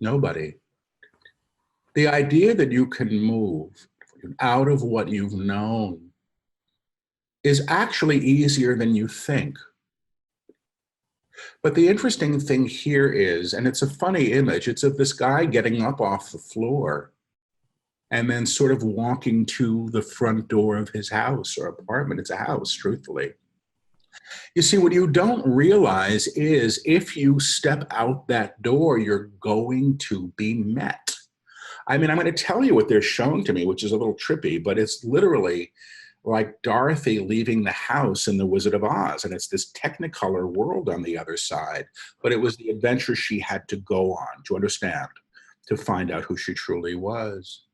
Nobody. The idea that you can move out of what you've known is actually easier than you think. But the interesting thing here is, and it's a funny image, it's of this guy getting up off the floor and then sort of walking to the front door of his house or apartment. It's a house, truthfully. You see, what you don't realize is if you step out that door, you're going to be met. I mean, I'm going to tell you what they're shown to me, which is a little trippy, but it's literally like Dorothy leaving the house in The Wizard of Oz. And it's this technicolor world on the other side, but it was the adventure she had to go on, to understand, to find out who she truly was.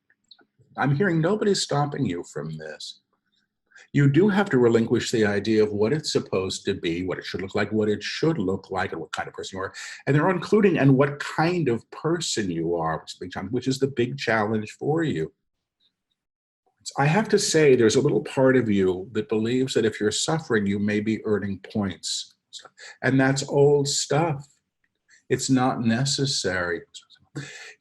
I'm hearing nobody's stopping you from this. You do have to relinquish the idea of what it's supposed to be, what it should look like, what it should look like, and what kind of person you are. And they're including and what kind of person you are, which is the big challenge for you. I have to say, there's a little part of you that believes that if you're suffering, you may be earning points. And that's old stuff. It's not necessary.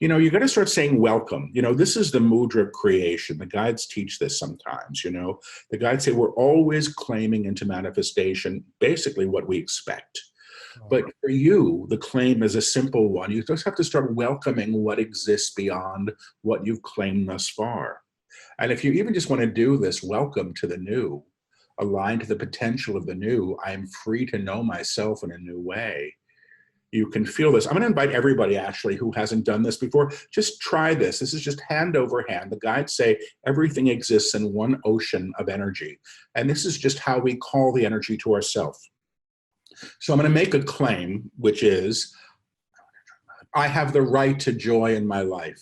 You know, you got to start saying welcome. You know, this is the mudra of creation. The guides teach this sometimes, you know. The guides say we're always claiming into manifestation basically what we expect. But for you, the claim is a simple one. You just have to start welcoming what exists beyond what you've claimed thus far. And if you even just want to do this, welcome to the new, aligned to the potential of the new, I am free to know myself in a new way. You can feel this. I'm going to invite everybody, actually, who hasn't done this before, just try this. This is just hand over hand. The guides say everything exists in one ocean of energy. And this is just how we call the energy to ourselves. So I'm going to make a claim, which is, I have the right to joy in my life.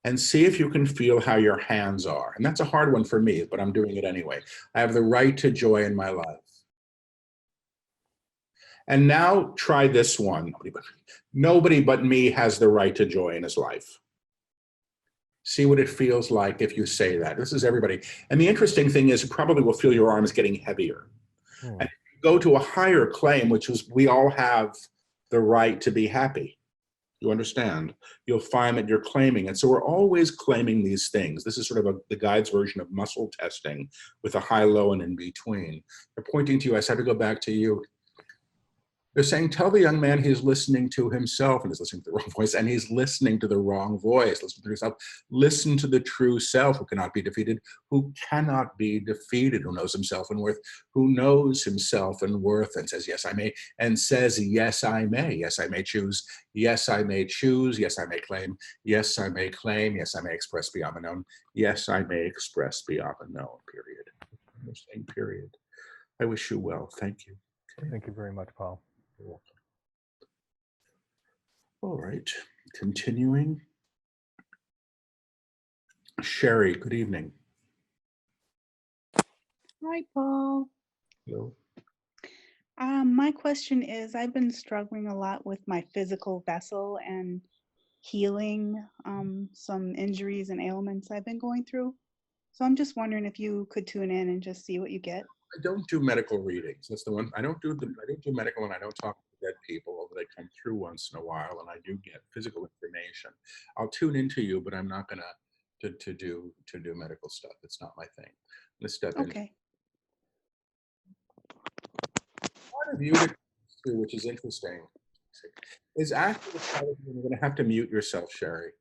And see if you can feel how your hands are. And that's a hard one for me, but I'm doing it anyway. I have the right to joy in my life. And now try this one. Nobody but me has the right to joy in his life. See what it feels like if you say that. This is everybody. And the interesting thing is you probably will feel your arms getting heavier. And if you go to a higher claim, which is we all have the right to be happy. You understand? You'll find that you're claiming it. So we're always claiming these things. This is sort of the guide's version of muscle testing with a high, low, and in between. They're pointing to you. I said to go back to you. They're saying, tell the young man he's listening to himself, and he's listening to the wrong voice, and he's listening to the wrong voice. Listen to yourself. Listen to the true self who cannot be defeated, who cannot be defeated, who knows himself and worth, who knows himself and worth, and says, yes, I may, and says, yes, I may. Yes, I may choose. Yes, I may choose. Yes, I may claim. Yes, I may claim. Yes, I may express beyond the known. Yes, I may express beyond the known, period. I'm saying period. I wish you well. Thank you. Okay. Thank you very much, Paul. You're welcome. All right, continuing. Cheri, good evening. Hi, Paul. Hello. My question is, I've been struggling a lot with my physical vessel and healing some injuries and ailments I've been going through. So I'm just wondering if you could tune in and just see what you get. I don't do medical readings. That's the one. I don't do medical, and I don't talk to dead people, although they come through once in a while, and I do get physical information. I'll tune into you, but I'm not gonna to do medical stuff. It's not my thing. Let's step in. Okay. Part of you that comes through, which is interesting, is actually the part of you, you're gonna have to mute yourself, Cheri.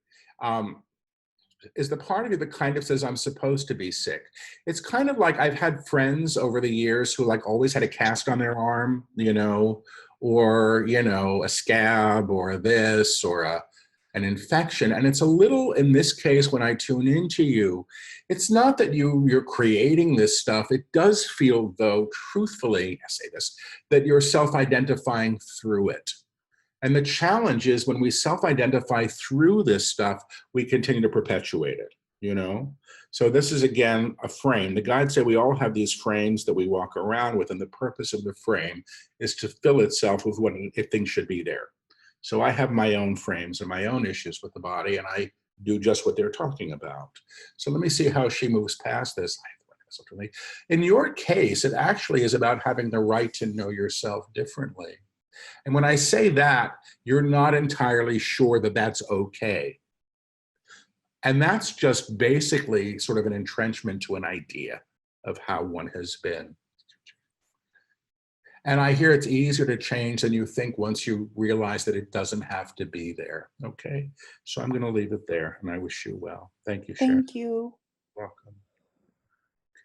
Is the part of you that kind of says, I'm supposed to be sick. It's kind of like I've had friends over the years who like always had a cast on their arm, you know, or, you know, a scab or this or an infection. And it's a little, in this case, when I tune into you, it's not that you're creating this stuff. It does feel, though, truthfully, I say this, that you're self-identifying through it. And the challenge is when we self-identify through this stuff, we continue to perpetuate it, you know? So this is, again, a frame. The guides say we all have these frames that we walk around with, and the purpose of the frame is to fill itself with what if things should be there. So I have my own frames and my own issues with the body, and I do just what they're talking about. So let me see how she moves past this. In your case, it actually is about having the right to know yourself differently. And when I say that, you're not entirely sure that that's okay. And that's just basically sort of an entrenchment to an idea of how one has been. And I hear it's easier to change than you think once you realize that it doesn't have to be there. Okay. So I'm going to leave it there, and I wish you well. Thank you, Cheri. Thank you. Welcome.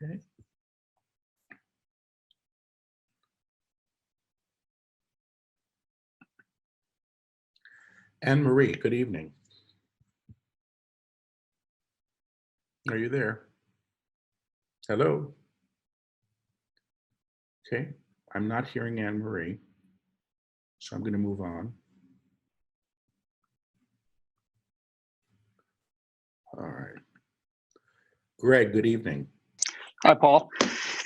Okay. Anne Marie, good evening. Are you there? Hello? Okay, I'm not hearing Anne Marie, so I'm going to move on. All right. Greg, good evening. Hi, Paul.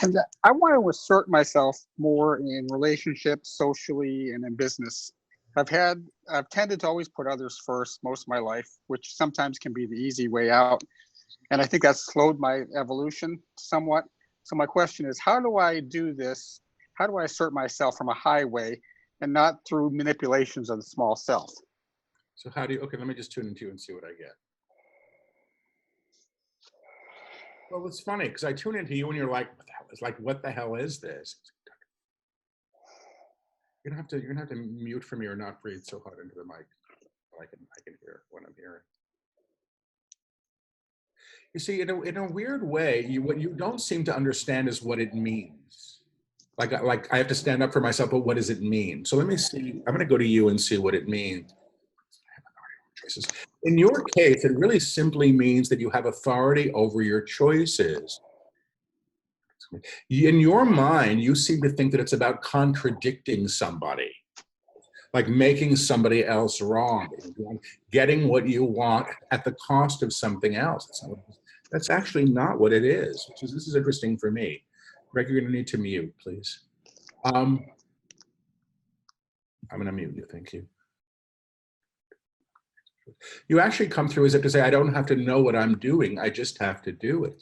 And I want to assert myself more in relationships, socially, and in business. I've tended to always put others first most of my life, which sometimes can be the easy way out. And I think that's slowed my evolution somewhat. So my question is, how do I do this? How do I assert myself from a high way and not through manipulations of the small self? So how do you, okay, let me just tune into you and see what I get. Well, it's funny because I tune into you and you're like, what the hell? It's like, what the hell is this? You're gonna have to mute from me or not breathe so hard into the mic. I can hear what I'm hearing. You see, in a weird way, what you don't seem to understand is what it means. Like I have to stand up for myself, but what does it mean? So let me see. I'm going to go to you and see what it means. Choices. In your case, it really simply means that you have authority over your choices. In your mind, you seem to think that it's about contradicting somebody, like making somebody else wrong, getting what you want at the cost of something else. That's actually not what it is. This is interesting for me. Greg, you're going to need to mute, please. I'm going to mute you. Thank you. You actually come through as if to say, I don't have to know what I'm doing. I just have to do it.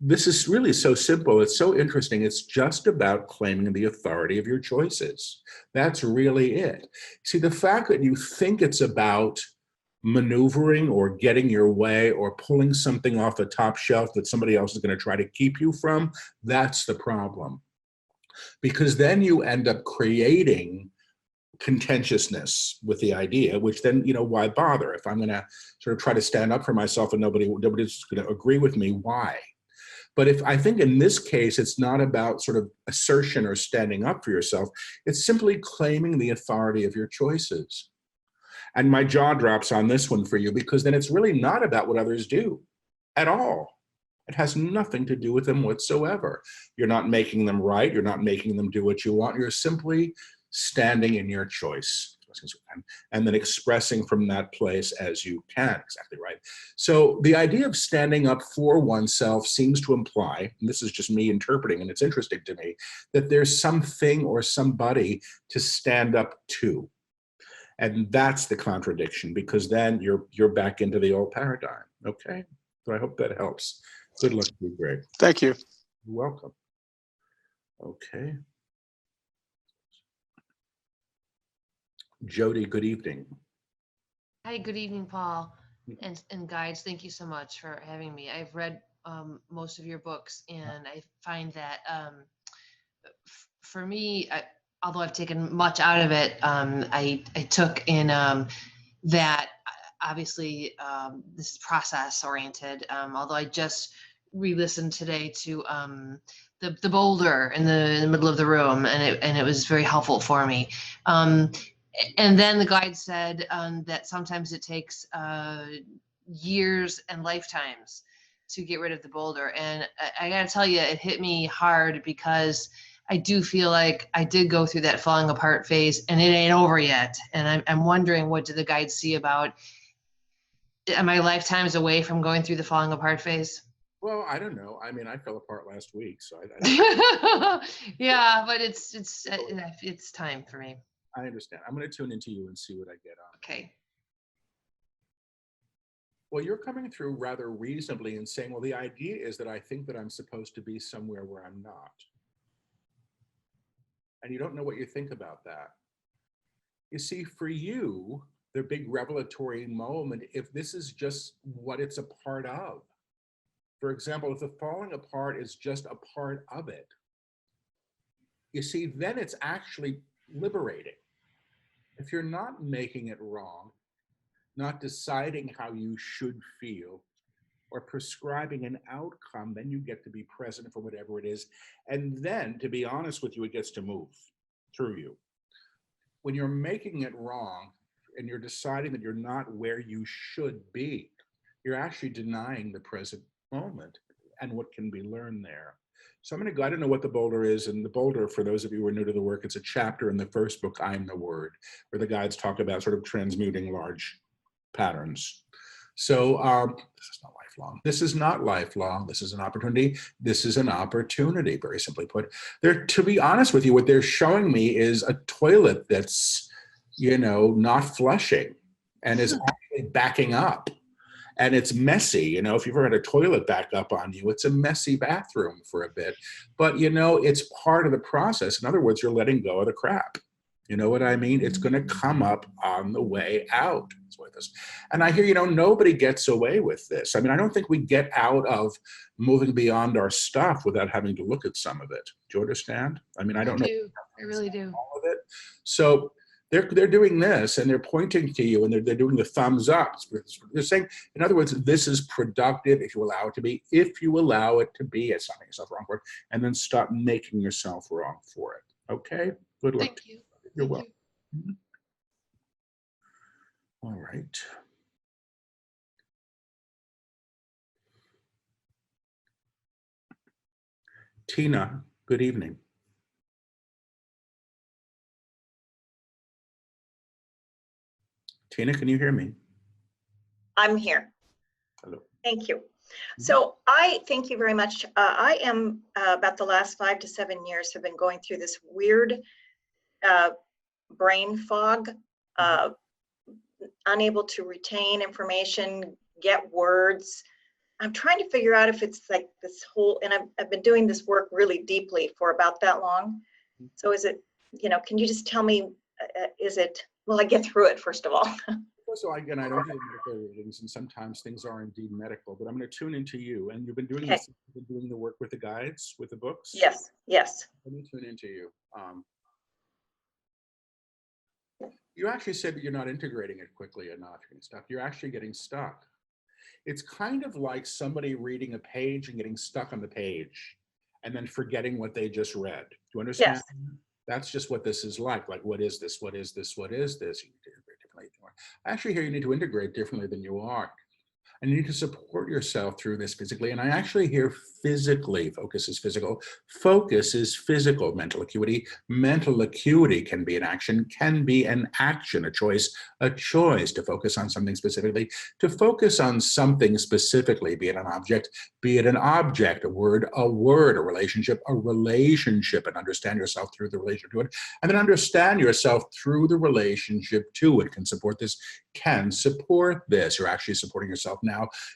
This is really so simple. It's so interesting. It's just about claiming the authority of your choices. That's really it. See, the fact that you think it's about maneuvering or getting your way or pulling something off the top shelf that somebody else is going to try to keep you from, that's the problem. Because then you end up creating contentiousness with the idea, which then, why bother? If I'm going to sort of try to stand up for myself and nobody's going to agree with me, why? But I think in this case, it's not about sort of assertion or standing up for yourself. It's simply claiming the authority of your choices. And my jaw drops on this one for you, because then it's really not about what others do at all. It has nothing to do with them whatsoever. You're not making them right. You're not making them do what you want. You're simply standing in your choice and then expressing from that place as you can. Exactly right. So the idea of standing up for oneself seems to imply, and this is just me interpreting, and it's interesting to me, that there's something or somebody to stand up to. And that's the contradiction, because then you're back into the old paradigm. Okay. So I hope that helps. Good luck to you, Greg. Thank you. You're welcome. Okay. Jody, good evening. Hi, good evening, Paul and guides. Thank you so much for having me. I've read most of your books, and I find that for me, although I've taken much out of it, I took in that obviously this is process oriented. Although I just re-listened today to the boulder in the middle of the room, and it was very helpful for me. And then the guide said that sometimes it takes years and lifetimes to get rid of the boulder. And I got to tell you, it hit me hard, because I do feel like I did go through that falling apart phase, and it ain't over yet. And I'm wondering, what do the guides see about, am I lifetimes away from going through the falling apart phase? Well, I don't know. I mean, I fell apart last week, so yeah, but it's time for me. I understand. I'm going to tune into you and see what I get on. Okay. Well, you're coming through rather reasonably and saying, well, the idea is that I think that I'm supposed to be somewhere where I'm not. And you don't know what you think about that. You see, for you, the big revelatory moment, if this is just what it's a part of. For example, if the falling apart is just a part of it, you see, then it's actually liberating. If you're not making it wrong, not deciding how you should feel, or prescribing an outcome, then you get to be present for whatever it is. And then, to be honest with you, it gets to move through you. When you're making it wrong and you're deciding that you're not where you should be, you're actually denying the present moment and what can be learned there. So I'm going to go, I don't know what the boulder is. And the boulder, for those of you who are new to the work, it's a chapter in the first book, I'm the Word, where the guides talk about sort of transmuting large patterns. So this is not lifelong. This is not lifelong. This is an opportunity. This is an opportunity, very simply put. To be honest with you, what they're showing me is a toilet that's, you know, not flushing and is actually backing up. And it's messy, you know, if you've ever had a toilet back up on you, it's a messy bathroom for a bit. But, you know, it's part of the process. In other words, you're letting go of the crap. You know what I mean? It's going to come up on the way out. And I hear, you know, nobody gets away with this. I mean, I don't think we get out of moving beyond our stuff without having to look at some of it. Do you understand? I mean, I don't know. I really do. All of it. So they're doing this and they're pointing to you and they're doing the thumbs up. They're saying, in other words, this is productive if you allow it to be. If you allow it to be, it's not making yourself wrong for it, and then stop making yourself wrong for it. Okay? Good luck. Thank you. You're welcome. All right. Tina, good evening. Tina, can you hear me? I'm here. Hello. Thank you. So I thank you very much. I am about the last 5 to 7 years have been going through this weird brain fog, unable to retain information, get words. I'm trying to figure out if it's like this whole, and I've been doing this work really deeply for about that long. So is it, you know, can you just tell me, is it, will I get through it first of all? First of all, again, I don't do medical readings, and sometimes things are indeed medical, but I'm going to tune into you. And you've been doing this, you've been doing the work with the guides, with the books? Yes, yes. Let me tune into you. You actually said that you're not integrating it quickly enough. You're getting stuck. You're actually getting stuck. It's kind of like somebody reading a page and getting stuck on the page and then forgetting what they just read. Do you understand? Yes. That's just what this is like. Like, what is this? What is this? What is this? You need to integrate differently. I actually hear you need to integrate differently than you are. And you need to support yourself through this physically. And I actually hear physically, focus is physical. Focus is physical. Mental acuity. Mental acuity can be an action, can be an action, a choice to focus on something specifically. To focus on something specifically, be it an object, a word, a relationship, and understand yourself through the relationship to it. And then understand yourself through the relationship to it. Can support this, can support this. You're actually supporting yourself now.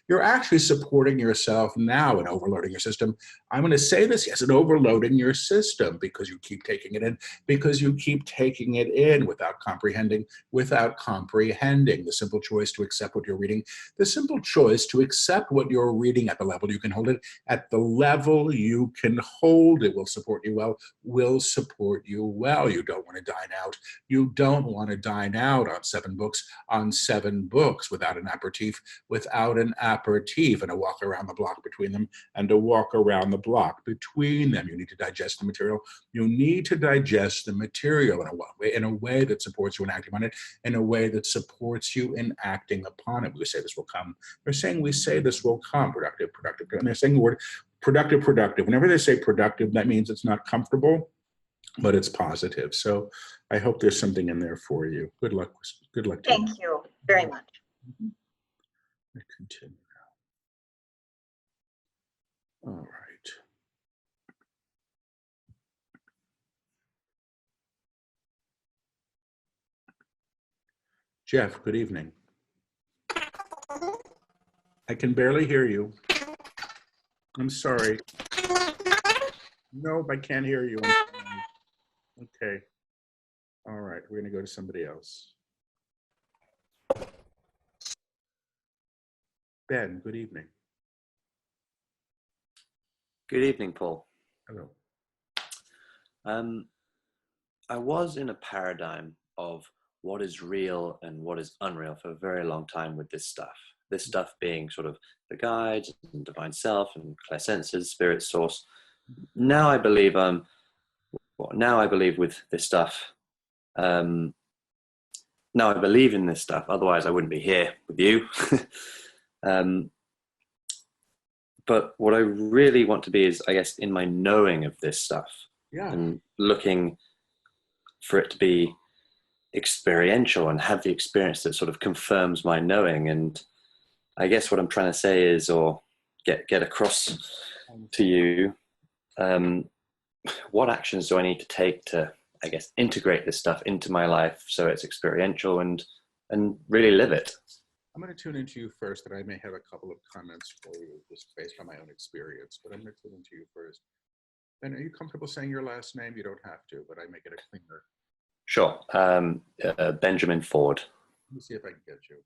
You're actually supporting yourself now and overloading your system. I'm going to say this, yes, and overloading your system because you keep taking it in, without comprehending. The simple choice to accept what you're reading, the simple choice to accept what you're reading at the level you can hold it, at the level you can hold it will support you well, You don't want to dine out. You don't want to dine out on 7 books without an aperitif, and a walk around the block between them, You need to digest the material. In a way that supports you in acting on it, in a way that supports you in acting upon it. We say this will come. They're saying we say this will come. Productive. And they're saying the word productive. Whenever they say productive, that means it's not comfortable, but it's positive. So I hope there's something in there for you. Good luck. Thank you very much. Continue now. All right. Jeff, good evening. I can barely hear you. I'm sorry. Nope, I can't hear you. Okay. All right, we're going to go to somebody else. Ben, good evening. Good evening, Paul. Hello. I was in a paradigm of what is real and what is unreal for a very long time with this stuff. This stuff being sort of the guides and divine self and clairsenses, spirit source. Now I believe with this stuff. Now I believe in this stuff. Otherwise, I wouldn't be here with you. But what I really want to be is, I guess, in my knowing of this stuff, and looking for it to be experiential and have the experience that sort of confirms my knowing. And I guess what I'm trying to say is, or get across to you, what actions do I need to take to, I guess, integrate this stuff into my life so it's experiential and really live it? I'm going to tune into you first, and I may have a couple of comments for you just based on my own experience, but I'm going to tune into you first. Ben, are you comfortable saying your last name? You don't have to, but I make it a cleaner. Sure. Benjamin Ford. Let me see if I can get you.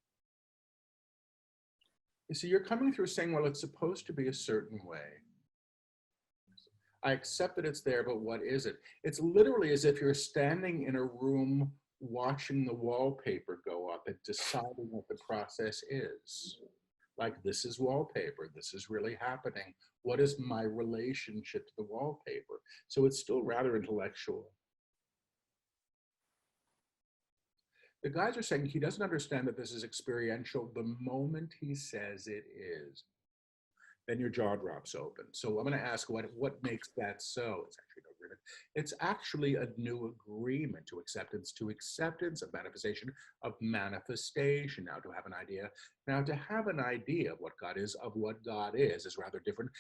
You see, you're coming through saying, well, it's supposed to be a certain way. I accept that it's there, but what is it? It's literally as if you're standing in a room watching the wallpaper go up and deciding what the process is. Like, this is wallpaper, this is really happening. What is my relationship to the wallpaper? So it's still rather intellectual. The guys are saying he doesn't understand that this is experiential the moment he says it is. Then your jaw drops open. So I'm going to ask what makes that so? It's actually no agreement. It's actually a new agreement to acceptance of manifestation, of manifestation. Now to have an idea. Now to have an idea of what God is rather different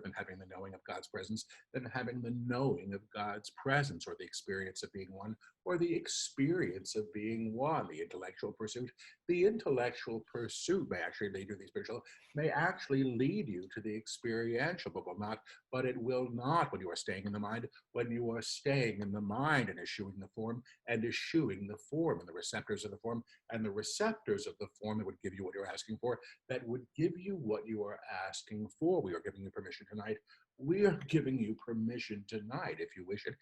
than having the knowing of God's presence, than having the knowing of God's presence, or the experience of being one, or the experience of being one. The intellectual pursuit may actually lead to the spiritual, may actually lead you to the experiential, but it will not when you are staying in the mind. When you are staying in the mind and eschewing the form, and the receptors of the form, and the receptors of the form that would give you what you're asking for, that would give you what you are asking for. We are giving you permission tonight. We are giving you permission tonight, if you wish it,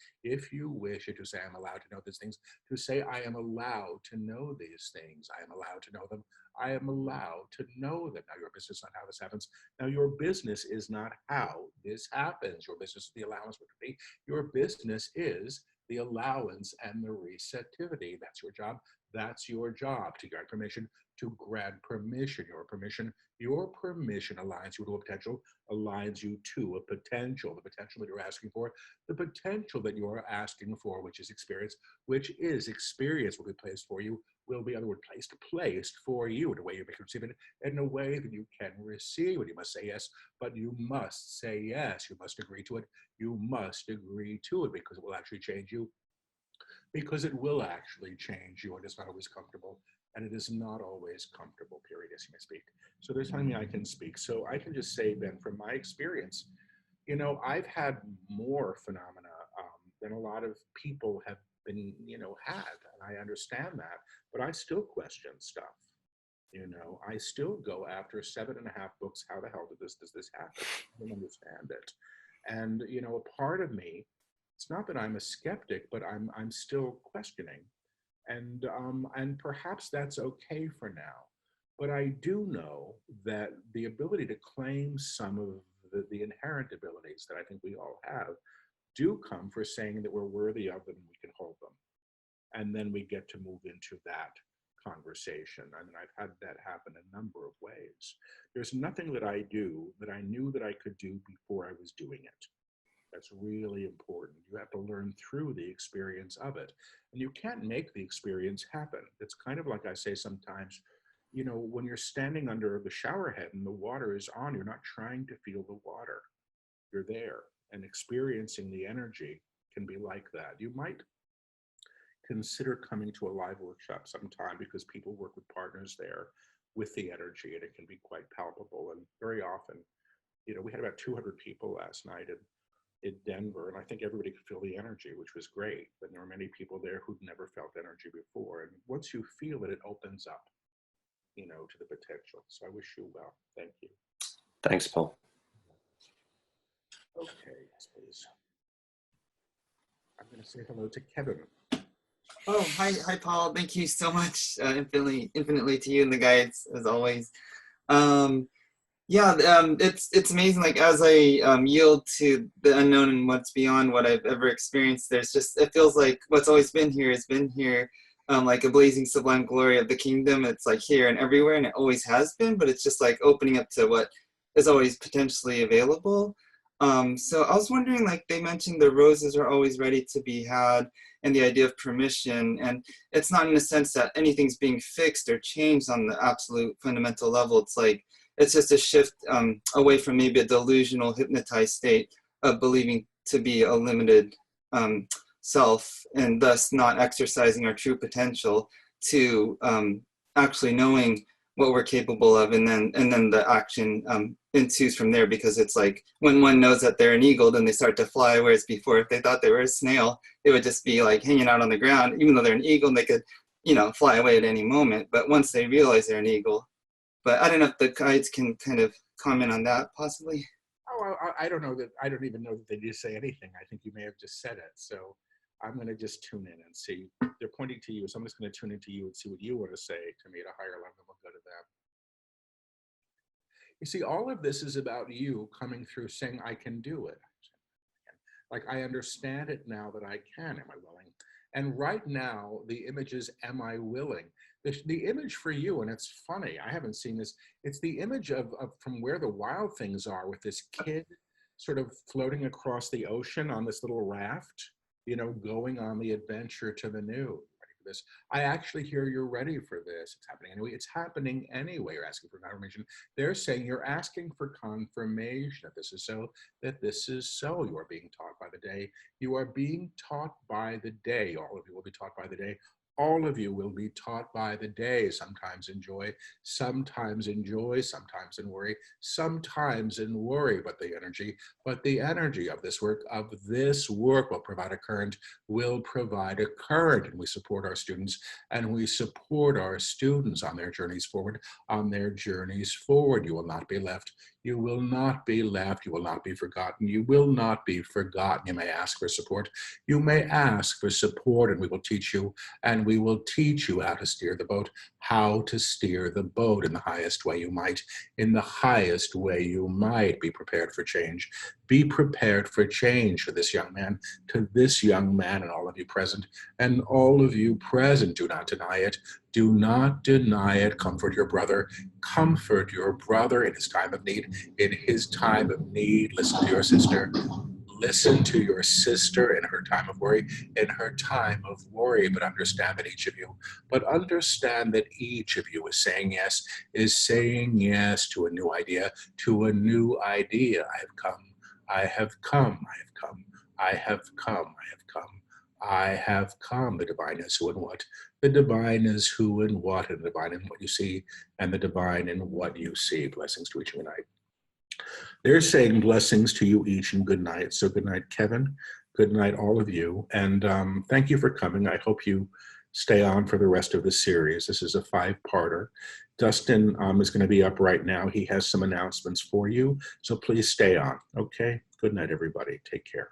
to say, I'm allowed to know these things, to say, I am allowed to know these things. I am allowed to know them. I am allowed to know them. Now, your business is not how this happens. Now, your business is not how this happens. Your business is the allowance. Your business is the allowance and the receptivity. That's your job. That's your job, to grant permission, Your permission aligns you to a potential, aligns you to a potential, the potential that you're asking for, the potential that you're asking for, which is experience, will be placed for you, will be, placed for you in a way you can receive it, in a way that you can receive it. You must say yes, but you must say yes. You must agree to it. You must agree to it, because it will actually change you. Because it will actually change you, and it's not always comfortable. And it is not always comfortable, period, as you may speak. So they're telling me I can speak. So I can just say, Ben, from my experience, I've had more phenomena than a lot of people have been, had. And I understand that, but I still question stuff. I still go after 7.5 books. How the hell does this happen? I don't understand it. And, a part of me, it's not that I'm a skeptic, but I'm still questioning. And perhaps that's okay for now. But I do know that the ability to claim some of the inherent abilities that I think we all have do come for saying that we're worthy of them and we can hold them. And then we get to move into that conversation. I mean, I've had that happen a number of ways. There's nothing that I do that I knew that I could do before I was doing it. That's really important. You have to learn through the experience of it. And you can't make the experience happen. It's kind of like I say sometimes, when you're standing under the shower head and the water is on, you're not trying to feel the water. You're there, and experiencing the energy can be like that. You might consider coming to a live workshop sometime, because people work with partners there with the energy, and it can be quite palpable. And very often, we had about 200 people last night in Denver, and I think everybody could feel the energy, which was great. But there were many people there who'd never felt energy before. And once you feel it, it opens up, to the potential. So I wish you well. Thank you. Thanks, Paul. Okay, yes, please. I'm going to say hello to Kevin. Oh, hi, Paul. Thank you so much, infinitely to you and the guides, as always. It's amazing. Like as I yield to the unknown and what's beyond what I've ever experienced, it feels like what's always been here has been here, like a blazing sublime glory of the kingdom. It's like here and everywhere, and it always has been. But it's just like opening up to what is always potentially available. So I was wondering, like they mentioned, the roses are always ready to be had, and the idea of permission. And it's not in the sense that anything's being fixed or changed on the absolute fundamental level. It's like, it's just a shift away from maybe a delusional, hypnotized state of believing to be a limited self, and thus not exercising our true potential, to actually knowing what we're capable of, and then the action ensues from there. Because it's like when one knows that they're an eagle, then they start to fly, whereas before, if they thought they were a snail, it would just be like hanging out on the ground. Even though they're an eagle, and they could, fly away at any moment. But once they realize they're an eagle, but I don't know if the guides can kind of comment on that, possibly. Oh, I don't know that. I don't even know that they did say anything. I think you may have just said it. So I'm going to just tune in and see. They're pointing to you, so I'm just going to tune into you and see what you want to say to me at a higher level. We'll go to them. You see, all of this is about you coming through saying, I can do it. Like, I understand it now that I can. Am I willing? And right now, the image is, am I willing? The image for you, and it's funny, I haven't seen this, it's the image of from where the wild things are, with this kid sort of floating across the ocean on this little raft, going on the adventure to the new. Ready for this? I actually hear you're ready for this. It's happening anyway. It's happening anyway. You're asking for confirmation. They're saying you're asking for confirmation that this is so, that this is so. You are being taught by the day. You are being taught by the day. All of you will be taught by the day. All of you will be taught by the day, sometimes in joy, sometimes in worry, sometimes in worry, but the energy of this work will provide a current, and we support our students, and we support our students on their journeys forward, You will not be left. You will not be left. You will not be forgotten. You will not be forgotten. You may ask for support. You may ask for support, and we will teach you. And we will teach you how to steer the boat in the highest way you might. In the highest way you might. Be prepared for change. Be prepared for change for this young man, and all of you present. And all of you present, do not deny it. Do not deny it. Comfort your brother. Comfort your brother in his time of need. In his time of need, listen to your sister. Listen to your sister in her time of worry, but understand that each of you is saying yes to a new idea, I have come. The divine is who and what. The divine is who and what, and the divine in what you see, and the divine in what you see. Blessings to each and good night. They're saying blessings to you each and good night. So good night, Kevin. Good night, all of you. And thank you for coming. I hope you stay on for the rest of the series. This is a 5-parter. Dustin is going to be up right now. He has some announcements for you. So please stay on. Okay. Good night, everybody. Take care.